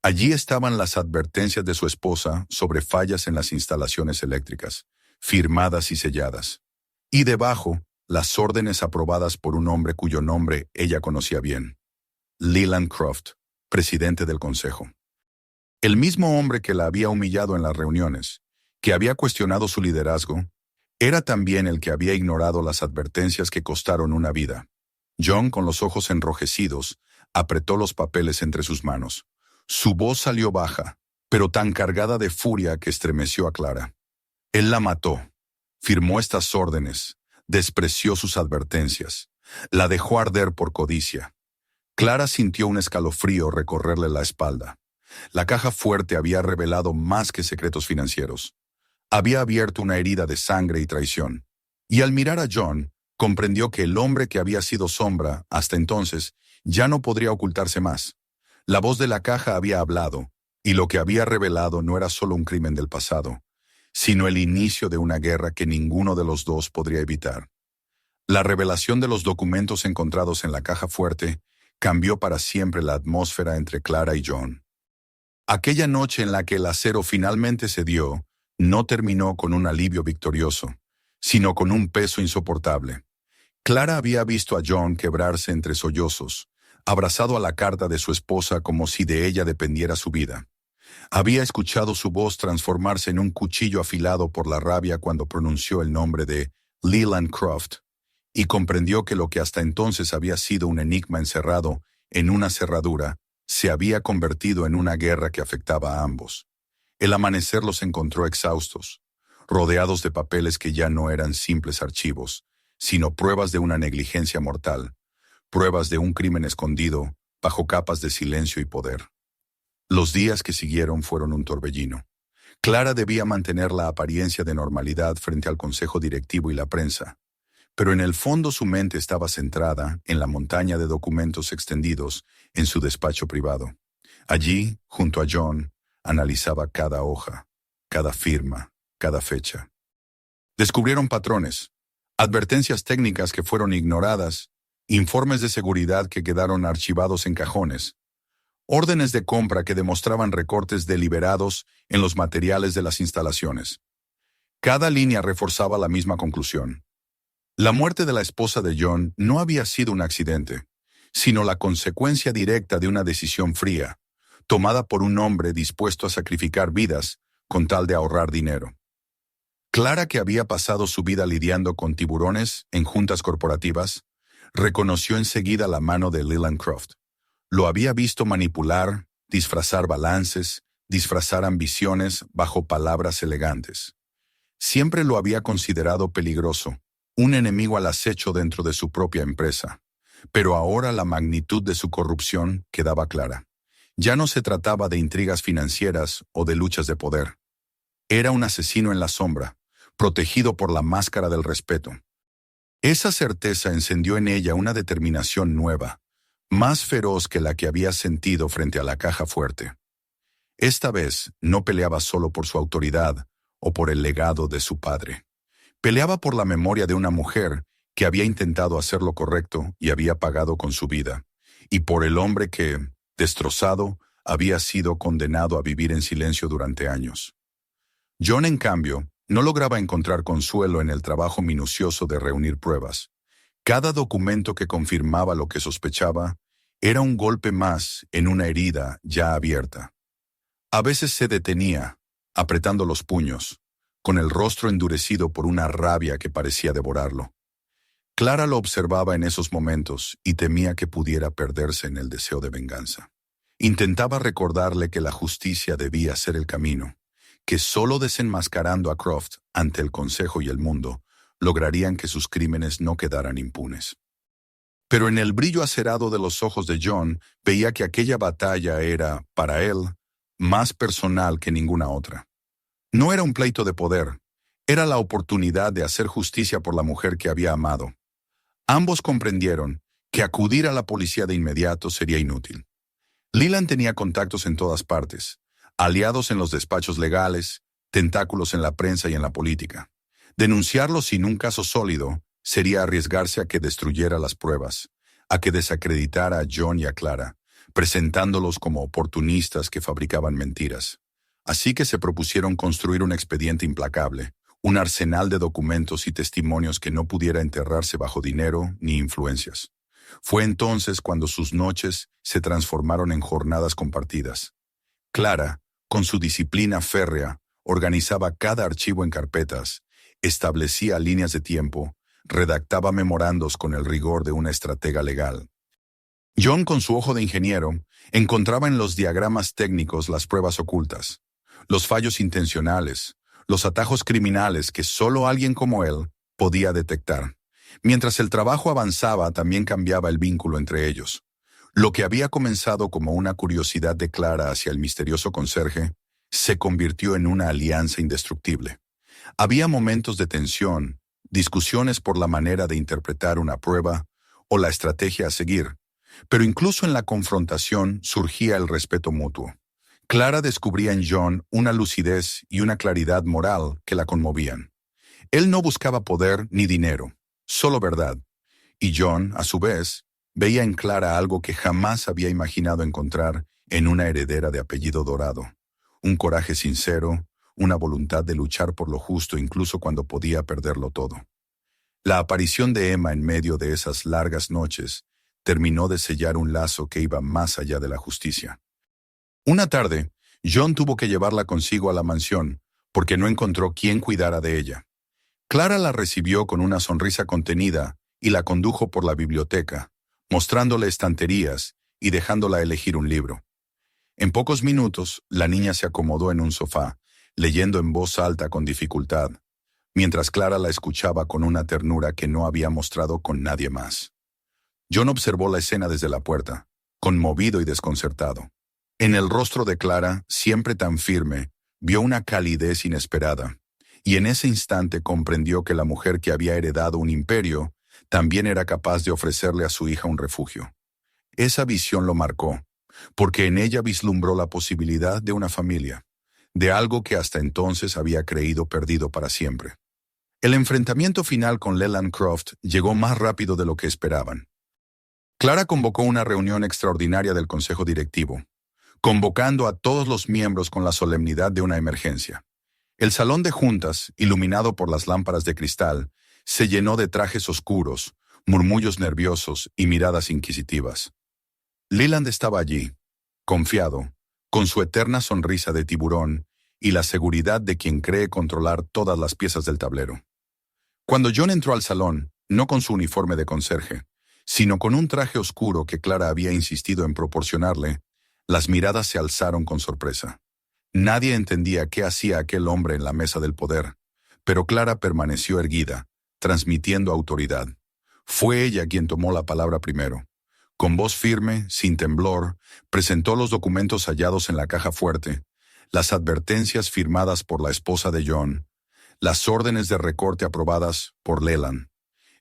Allí estaban las advertencias de su esposa sobre fallas en las instalaciones eléctricas, firmadas y selladas. Y debajo, las órdenes aprobadas por un hombre cuyo nombre ella conocía bien: Leland Croft, presidente del consejo. El mismo hombre que la había humillado en las reuniones, que había cuestionado su liderazgo, era también el que había ignorado las advertencias que costaron una vida. John, con los ojos enrojecidos, apretó los papeles entre sus manos. Su voz salió baja, pero tan cargada de furia que estremeció a Clara. Él la mató, firmó estas órdenes, despreció sus advertencias, la dejó arder por codicia. Clara sintió un escalofrío recorrerle la espalda. La caja fuerte había revelado más que secretos financieros. Había abierto una herida de sangre y traición. Y al mirar a John, comprendió que el hombre que había sido sombra hasta entonces ya no podría ocultarse más. La voz de la caja había hablado, y lo que había revelado no era solo un crimen del pasado, sino el inicio de una guerra que ninguno de los dos podría evitar. La revelación de los documentos encontrados en la caja fuerte cambió para siempre la atmósfera entre Clara y John. Aquella noche en la que el acero finalmente cedió, no terminó con un alivio victorioso, sino con un peso insoportable. Clara había visto a John quebrarse entre sollozos, abrazado a la carta de su esposa como si de ella dependiera su vida. Había escuchado su voz transformarse en un cuchillo afilado por la rabia cuando pronunció el nombre de Leland Croft, y comprendió que lo que hasta entonces había sido un enigma encerrado en una cerradura se había convertido en una guerra que afectaba a ambos. El amanecer los encontró exhaustos, rodeados de papeles que ya no eran simples archivos, sino pruebas de una negligencia mortal, pruebas de un crimen escondido bajo capas de silencio y poder. Los días que siguieron fueron un torbellino. Clara debía mantener la apariencia de normalidad frente al consejo directivo y la prensa, pero en el fondo su mente estaba centrada en la montaña de documentos extendidos en su despacho privado. Allí, junto a John, analizaba cada hoja, cada firma, cada fecha. Descubrieron patrones, advertencias técnicas que fueron ignoradas, informes de seguridad que quedaron archivados en cajones, órdenes de compra que demostraban recortes deliberados en los materiales de las instalaciones. Cada línea reforzaba la misma conclusión. La muerte de la esposa de John no había sido un accidente, sino la consecuencia directa de una decisión fría, tomada por un hombre dispuesto a sacrificar vidas con tal de ahorrar dinero. Clara, que había pasado su vida lidiando con tiburones en juntas corporativas, reconoció enseguida la mano de Leland Croft. Lo había visto manipular, disfrazar balances, disfrazar ambiciones bajo palabras elegantes. Siempre lo había considerado peligroso, un enemigo al acecho dentro de su propia empresa. Pero ahora la magnitud de su corrupción quedaba clara. Ya no se trataba de intrigas financieras o de luchas de poder. Era un asesino en la sombra, protegido por la máscara del respeto. Esa certeza encendió en ella una determinación nueva, más feroz que la que había sentido frente a la caja fuerte. Esta vez no peleaba solo por su autoridad o por el legado de su padre. Peleaba por la memoria de una mujer que había intentado hacer lo correcto y había pagado con su vida, y por el hombre que, destrozado, había sido condenado a vivir en silencio durante años. John, en cambio, no lograba encontrar consuelo en el trabajo minucioso de reunir pruebas. Cada documento que confirmaba lo que sospechaba era un golpe más en una herida ya abierta. A veces se detenía, apretando los puños, con el rostro endurecido por una rabia que parecía devorarlo. Clara lo observaba en esos momentos y temía que pudiera perderse en el deseo de venganza. Intentaba recordarle que la justicia debía ser el camino, que solo desenmascarando a Croft ante el Consejo y el mundo, lograrían que sus crímenes no quedaran impunes. Pero en el brillo acerado de los ojos de John veía que aquella batalla era, para él, más personal que ninguna otra. No era un pleito de poder, era la oportunidad de hacer justicia por la mujer que había amado. Ambos comprendieron que acudir a la policía de inmediato sería inútil. Leland tenía contactos en todas partes, aliados en los despachos legales, tentáculos en la prensa y en la política. Denunciarlo sin un caso sólido sería arriesgarse a que destruyera las pruebas, a que desacreditara a John y a Clara, presentándolos como oportunistas que fabricaban mentiras. Así que se propusieron construir un expediente implacable, un arsenal de documentos y testimonios que no pudiera enterrarse bajo dinero ni influencias. Fue entonces cuando sus noches se transformaron en jornadas compartidas. Clara, con su disciplina férrea, organizaba cada archivo en carpetas, establecía líneas de tiempo, redactaba memorandos con el rigor de una estratega legal. John, con su ojo de ingeniero, encontraba en los diagramas técnicos las pruebas ocultas, los fallos intencionales, los atajos criminales que solo alguien como él podía detectar. Mientras el trabajo avanzaba, también cambiaba el vínculo entre ellos. Lo que había comenzado como una curiosidad de Clara hacia el misterioso conserje se convirtió en una alianza indestructible. Había momentos de tensión, discusiones por la manera de interpretar una prueba o la estrategia a seguir, pero incluso en la confrontación surgía el respeto mutuo. Clara descubría en John una lucidez y una claridad moral que la conmovían. Él no buscaba poder ni dinero, solo verdad. Y John, a su vez, veía en Clara algo que jamás había imaginado encontrar en una heredera de apellido dorado. Un coraje sincero, una voluntad de luchar por lo justo incluso cuando podía perderlo todo. La aparición de Emma en medio de esas largas noches terminó de sellar un lazo que iba más allá de la justicia. Una tarde, John tuvo que llevarla consigo a la mansión porque no encontró quién cuidara de ella. Clara la recibió con una sonrisa contenida y la condujo por la biblioteca, mostrándole estanterías y dejándola elegir un libro. En pocos minutos, la niña se acomodó en un sofá, leyendo en voz alta con dificultad, mientras Clara la escuchaba con una ternura que no había mostrado con nadie más. John observó la escena desde la puerta, conmovido y desconcertado. En el rostro de Clara, siempre tan firme, vio una calidez inesperada, y en ese instante comprendió que la mujer que había heredado un imperio también era capaz de ofrecerle a su hija un refugio. Esa visión lo marcó, porque en ella vislumbró la posibilidad de una familia, de algo que hasta entonces había creído perdido para siempre. El enfrentamiento final con Leland Croft llegó más rápido de lo que esperaban. Clara convocó una reunión extraordinaria del Consejo Directivo, convocando a todos los miembros con la solemnidad de una emergencia. El salón de juntas, iluminado por las lámparas de cristal, se llenó de trajes oscuros, murmullos nerviosos y miradas inquisitivas. Leland estaba allí, confiado, con su eterna sonrisa de tiburón y la seguridad de quien cree controlar todas las piezas del tablero. Cuando John entró al salón, no con su uniforme de conserje, sino con un traje oscuro que Clara había insistido en proporcionarle, las miradas se alzaron con sorpresa. Nadie entendía qué hacía aquel hombre en la mesa del poder, pero Clara permaneció erguida, transmitiendo autoridad. Fue ella quien tomó la palabra primero. Con voz firme, sin temblor, presentó los documentos hallados en la caja fuerte, las advertencias firmadas por la esposa de John, las órdenes de recorte aprobadas por Leland.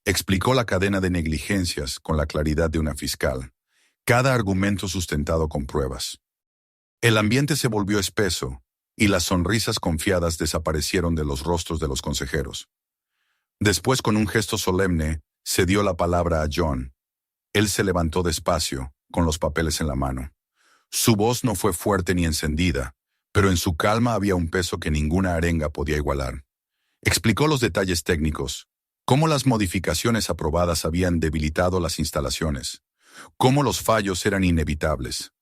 Explicó la cadena de negligencias con la claridad de una fiscal, cada argumento sustentado con pruebas. El ambiente se volvió espeso y las sonrisas confiadas desaparecieron de los rostros de los consejeros. Después, con un gesto solemne, se dio la palabra a John. Él se levantó despacio, con los papeles en la mano. Su voz no fue fuerte ni encendida, pero en su calma había un peso que ninguna arenga podía igualar. Explicó los detalles técnicos, cómo las modificaciones aprobadas habían debilitado las instalaciones, cómo los fallos eran inevitables,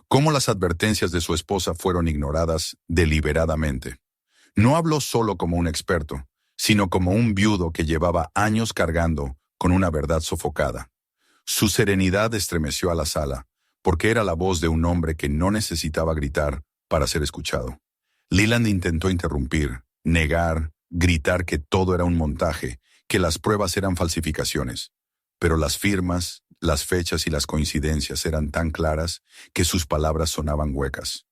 cómo las advertencias de su esposa fueron ignoradas deliberadamente. No habló solo como un experto, sino como un viudo que llevaba años cargando con una verdad sofocada. Su serenidad estremeció a la sala, porque era la voz de un hombre que no necesitaba gritar para ser escuchado. Leland intentó interrumpir, negar, gritar que todo era un montaje, que las pruebas eran falsificaciones. Pero las firmas, las fechas y las coincidencias eran tan claras que sus palabras sonaban huecas.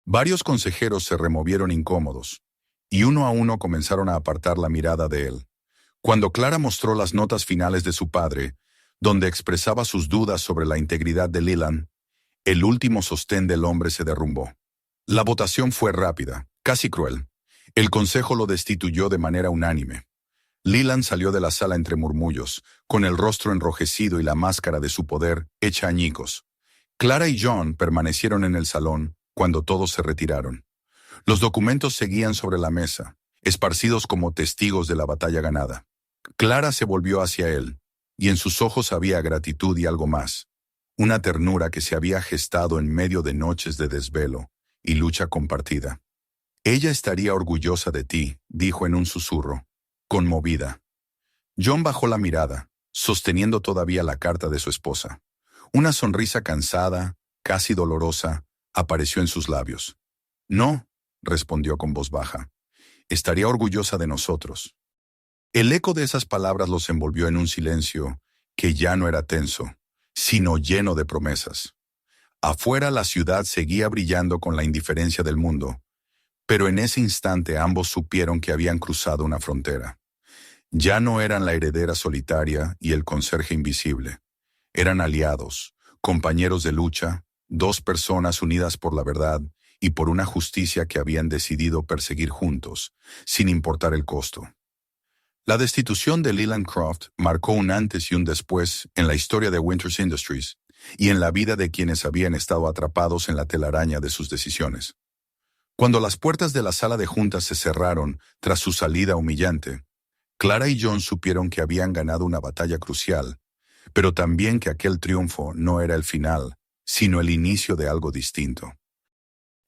Varios consejeros se removieron incómodos, y uno a uno comenzaron a apartar la mirada de él. Cuando Clara mostró las notas finales de su padre, donde expresaba sus dudas sobre la integridad de Leland, el último sostén del hombre se derrumbó. La votación fue rápida, casi cruel. El consejo lo destituyó de manera unánime. Leland salió de la sala entre murmullos, con el rostro enrojecido y la máscara de su poder hecha añicos. Clara y John permanecieron en el salón cuando todos se retiraron. Los documentos seguían sobre la mesa, esparcidos como testigos de la batalla ganada. Clara se volvió hacia él, y en sus ojos había gratitud y algo más, una ternura que se había gestado en medio de noches de desvelo y lucha compartida. Ella estaría orgullosa de ti, dijo en un susurro, conmovida. John bajó la mirada, sosteniendo todavía la carta de su esposa. Una sonrisa cansada, casi dolorosa, apareció en sus labios. No, respondió con voz baja. Estaría orgullosa de nosotros. El eco de esas palabras los envolvió en un silencio que ya no era tenso, sino lleno de promesas. Afuera la ciudad seguía brillando con la indiferencia del mundo, pero en ese instante ambos supieron que habían cruzado una frontera. Ya no eran la heredera solitaria y el conserje invisible. Eran aliados, compañeros de lucha, dos personas unidas por la verdad y por una justicia que habían decidido perseguir juntos, sin importar el costo. La destitución de Leland Croft marcó un antes y un después en la historia de Winters Industries y en la vida de quienes habían estado atrapados en la telaraña de sus decisiones. Cuando las puertas de la sala de juntas se cerraron tras su salida humillante, Clara y John supieron que habían ganado una batalla crucial, pero también que aquel triunfo no era el final, sino el inicio de algo distinto.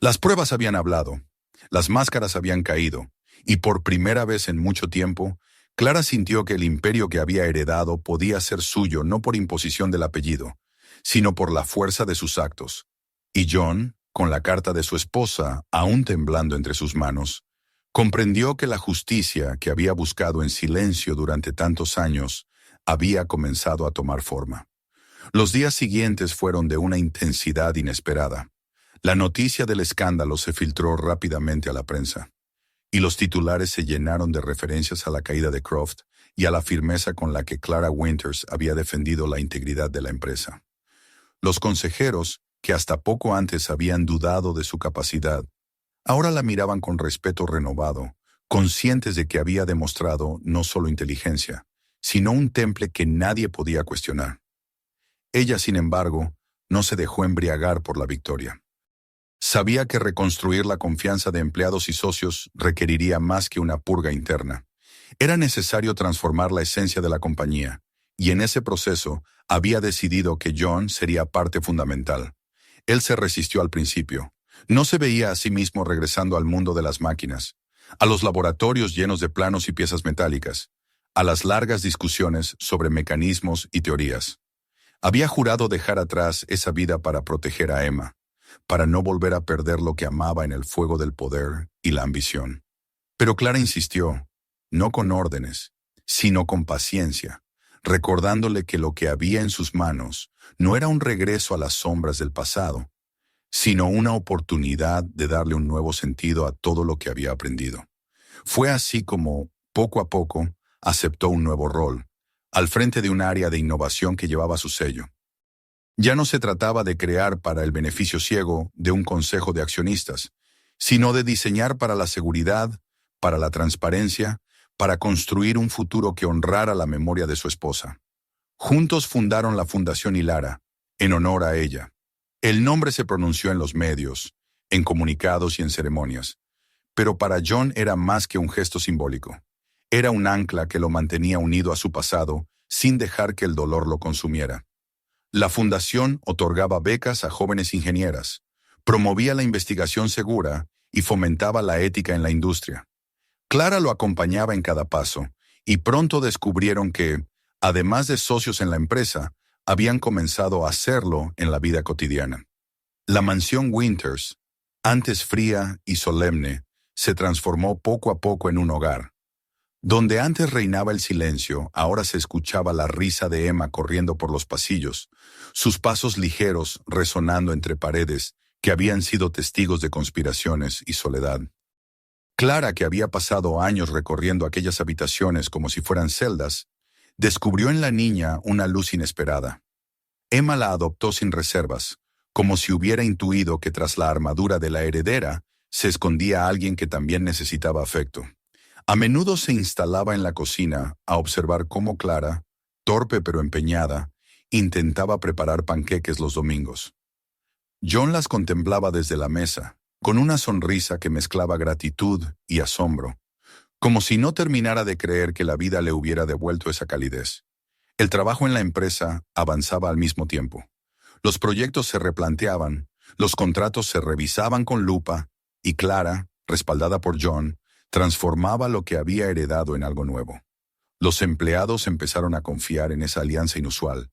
Las pruebas habían hablado, las máscaras habían caído, y por primera vez en mucho tiempo, Clara sintió que el imperio que había heredado podía ser suyo no por imposición del apellido, sino por la fuerza de sus actos. Y John, con la carta de su esposa aún temblando entre sus manos, comprendió que la justicia que había buscado en silencio durante tantos años había comenzado a tomar forma. Los días siguientes fueron de una intensidad inesperada. La noticia del escándalo se filtró rápidamente a la prensa, y los titulares se llenaron de referencias a la caída de Croft y a la firmeza con la que Clara Winters había defendido la integridad de la empresa. Los consejeros, que hasta poco antes habían dudado de su capacidad, ahora la miraban con respeto renovado, conscientes de que había demostrado no solo inteligencia, sino un temple que nadie podía cuestionar. Ella, sin embargo, no se dejó embriagar por la victoria. Sabía que reconstruir la confianza de empleados y socios requeriría más que una purga interna. Era necesario transformar la esencia de la compañía, y en ese proceso había decidido que John sería parte fundamental. Él se resistió al principio. No se veía a sí mismo regresando al mundo de las máquinas, a los laboratorios llenos de planos y piezas metálicas, a las largas discusiones sobre mecanismos y teorías. Había jurado dejar atrás esa vida para proteger a Emma, para no volver a perder lo que amaba en el fuego del poder y la ambición. Pero Clara insistió, no con órdenes, sino con paciencia, recordándole que lo que había en sus manos no era un regreso a las sombras del pasado, sino una oportunidad de darle un nuevo sentido a todo lo que había aprendido. Fue así como, poco a poco, aceptó un nuevo rol, al frente de un área de innovación que llevaba su sello. Ya no se trataba de crear para el beneficio ciego de un consejo de accionistas, sino de diseñar para la seguridad, para la transparencia, para construir un futuro que honrara la memoria de su esposa. Juntos fundaron la Fundación Hilara, en honor a ella. El nombre se pronunció en los medios, en comunicados y en ceremonias, pero para John era más que un gesto simbólico. Era un ancla que lo mantenía unido a su pasado sin dejar que el dolor lo consumiera. La fundación otorgaba becas a jóvenes ingenieras, promovía la investigación segura y fomentaba la ética en la industria. Clara lo acompañaba en cada paso, y pronto descubrieron que, además de socios en la empresa, habían comenzado a hacerlo en la vida cotidiana. La mansión Winters, antes fría y solemne, se transformó poco a poco en un hogar. Donde antes reinaba el silencio, ahora se escuchaba la risa de Emma corriendo por los pasillos, sus pasos ligeros resonando entre paredes que habían sido testigos de conspiraciones y soledad. Clara, que había pasado años recorriendo aquellas habitaciones como si fueran celdas, descubrió en la niña una luz inesperada. Emma la adoptó sin reservas, como si hubiera intuido que tras la armadura de la heredera se escondía alguien que también necesitaba afecto. A menudo se instalaba en la cocina a observar cómo Clara, torpe pero empeñada, intentaba preparar panqueques los domingos. John las contemplaba desde la mesa, con una sonrisa que mezclaba gratitud y asombro, como si no terminara de creer que la vida le hubiera devuelto esa calidez. El trabajo en la empresa avanzaba al mismo tiempo. Los proyectos se replanteaban, los contratos se revisaban con lupa, y Clara, respaldada por John, transformaba lo que había heredado en algo nuevo. Los empleados empezaron a confiar en esa alianza inusual,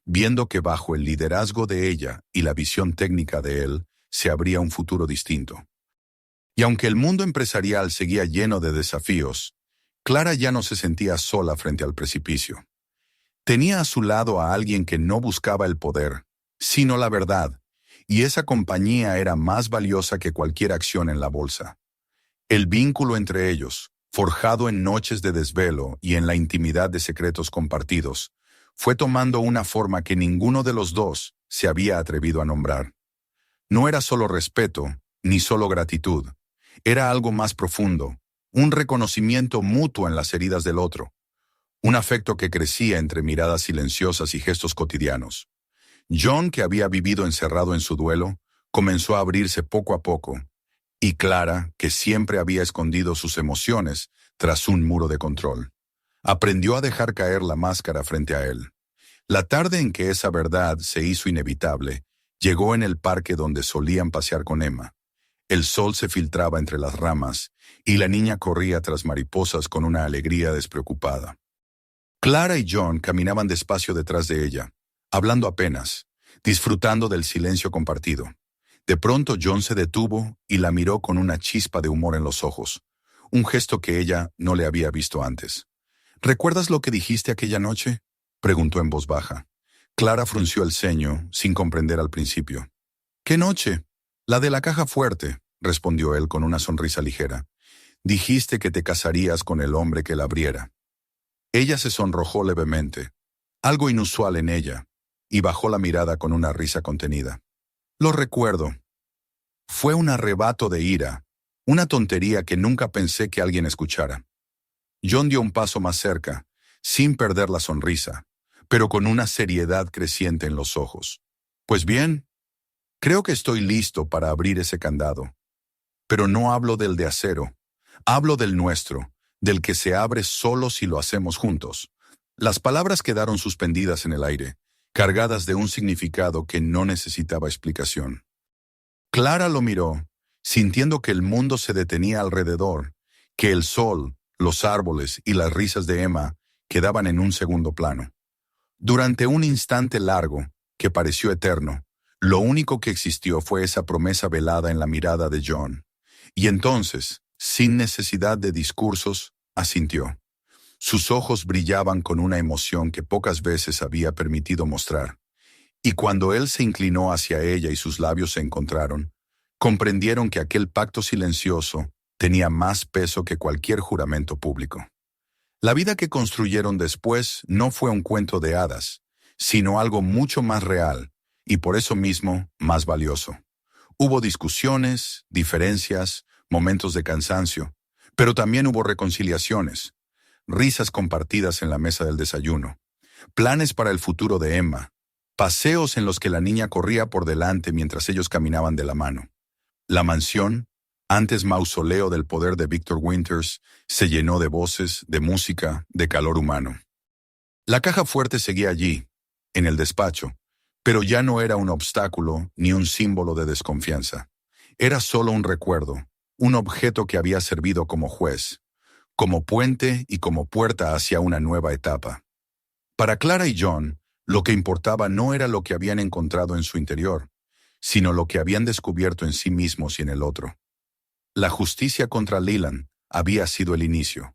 viendo que bajo el liderazgo de ella y la visión técnica de él, se abría un futuro distinto. Y aunque el mundo empresarial seguía lleno de desafíos, Clara ya no se sentía sola frente al precipicio. Tenía a su lado a alguien que no buscaba el poder, sino la verdad, y esa compañía era más valiosa que cualquier acción en la bolsa. El vínculo entre ellos, forjado en noches de desvelo y en la intimidad de secretos compartidos, fue tomando una forma que ninguno de los dos se había atrevido a nombrar. No era solo respeto, ni solo gratitud. Era algo más profundo, un reconocimiento mutuo en las heridas del otro, un afecto que crecía entre miradas silenciosas y gestos cotidianos. John, que había vivido encerrado en su duelo, comenzó a abrirse poco a poco, y Clara, que siempre había escondido sus emociones tras un muro de control, aprendió a dejar caer la máscara frente a él. La tarde en que esa verdad se hizo inevitable, llegó en el parque donde solían pasear con Emma. El sol se filtraba entre las ramas, y la niña corría tras mariposas con una alegría despreocupada. Clara y John caminaban despacio detrás de ella, hablando apenas, disfrutando del silencio compartido. De pronto John se detuvo y la miró con una chispa de humor en los ojos, un gesto que ella no le había visto antes. ¿Recuerdas lo que dijiste aquella noche?, preguntó en voz baja. Clara frunció el ceño, sin comprender al principio. ¿Qué noche? La de la caja fuerte, respondió él con una sonrisa ligera. Dijiste que te casarías con el hombre que la abriera. Ella se sonrojó levemente, algo inusual en ella, y bajó la mirada con una risa contenida. Lo recuerdo. Fue un arrebato de ira, una tontería que nunca pensé que alguien escuchara. John dio un paso más cerca, sin perder la sonrisa, pero con una seriedad creciente en los ojos. Pues bien, creo que estoy listo para abrir ese candado. Pero no hablo del de acero, hablo del nuestro, del que se abre solo si lo hacemos juntos. Las palabras quedaron suspendidas en el aire, cargadas de un significado que no necesitaba explicación. Clara lo miró, sintiendo que el mundo se detenía alrededor, que el sol, los árboles y las risas de Emma quedaban en un segundo plano. Durante un instante largo, que pareció eterno, lo único que existió fue esa promesa velada en la mirada de John. Y entonces, sin necesidad de discursos, asintió. Sus ojos brillaban con una emoción que pocas veces había permitido mostrar. Y cuando él se inclinó hacia ella y sus labios se encontraron, comprendieron que aquel pacto silencioso tenía más peso que cualquier juramento público. La vida que construyeron después no fue un cuento de hadas, sino algo mucho más real, y por eso mismo más valioso. Hubo discusiones, diferencias, momentos de cansancio, pero también hubo reconciliaciones, risas compartidas en la mesa del desayuno, planes para el futuro de Emma, paseos en los que la niña corría por delante mientras ellos caminaban de la mano. La mansión, antes mausoleo del poder de Victor Winters, se llenó de voces, de música, de calor humano. La caja fuerte seguía allí, en el despacho, pero ya no era un obstáculo ni un símbolo de desconfianza. Era solo un recuerdo, un objeto que había servido como juez, como puente y como puerta hacia una nueva etapa. Para Clara y John, lo que importaba no era lo que habían encontrado en su interior, sino lo que habían descubierto en sí mismos y en el otro. La justicia contra Leland había sido el inicio.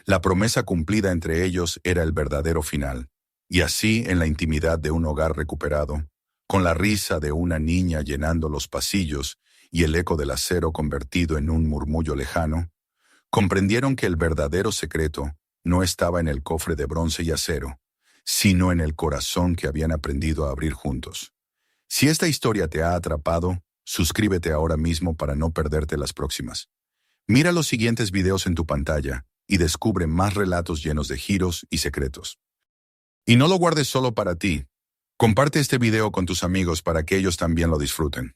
La promesa cumplida entre ellos era el verdadero final. Y así, en la intimidad de un hogar recuperado, con la risa de una niña llenando los pasillos y el eco del acero convertido en un murmullo lejano, comprendieron que el verdadero secreto no estaba en el cofre de bronce y acero, sino en el corazón que habían aprendido a abrir juntos. Si esta historia te ha atrapado, suscríbete ahora mismo para no perderte las próximas. Mira los siguientes videos en tu pantalla y descubre más relatos llenos de giros y secretos. Y no lo guardes solo para ti. Comparte este video con tus amigos para que ellos también lo disfruten.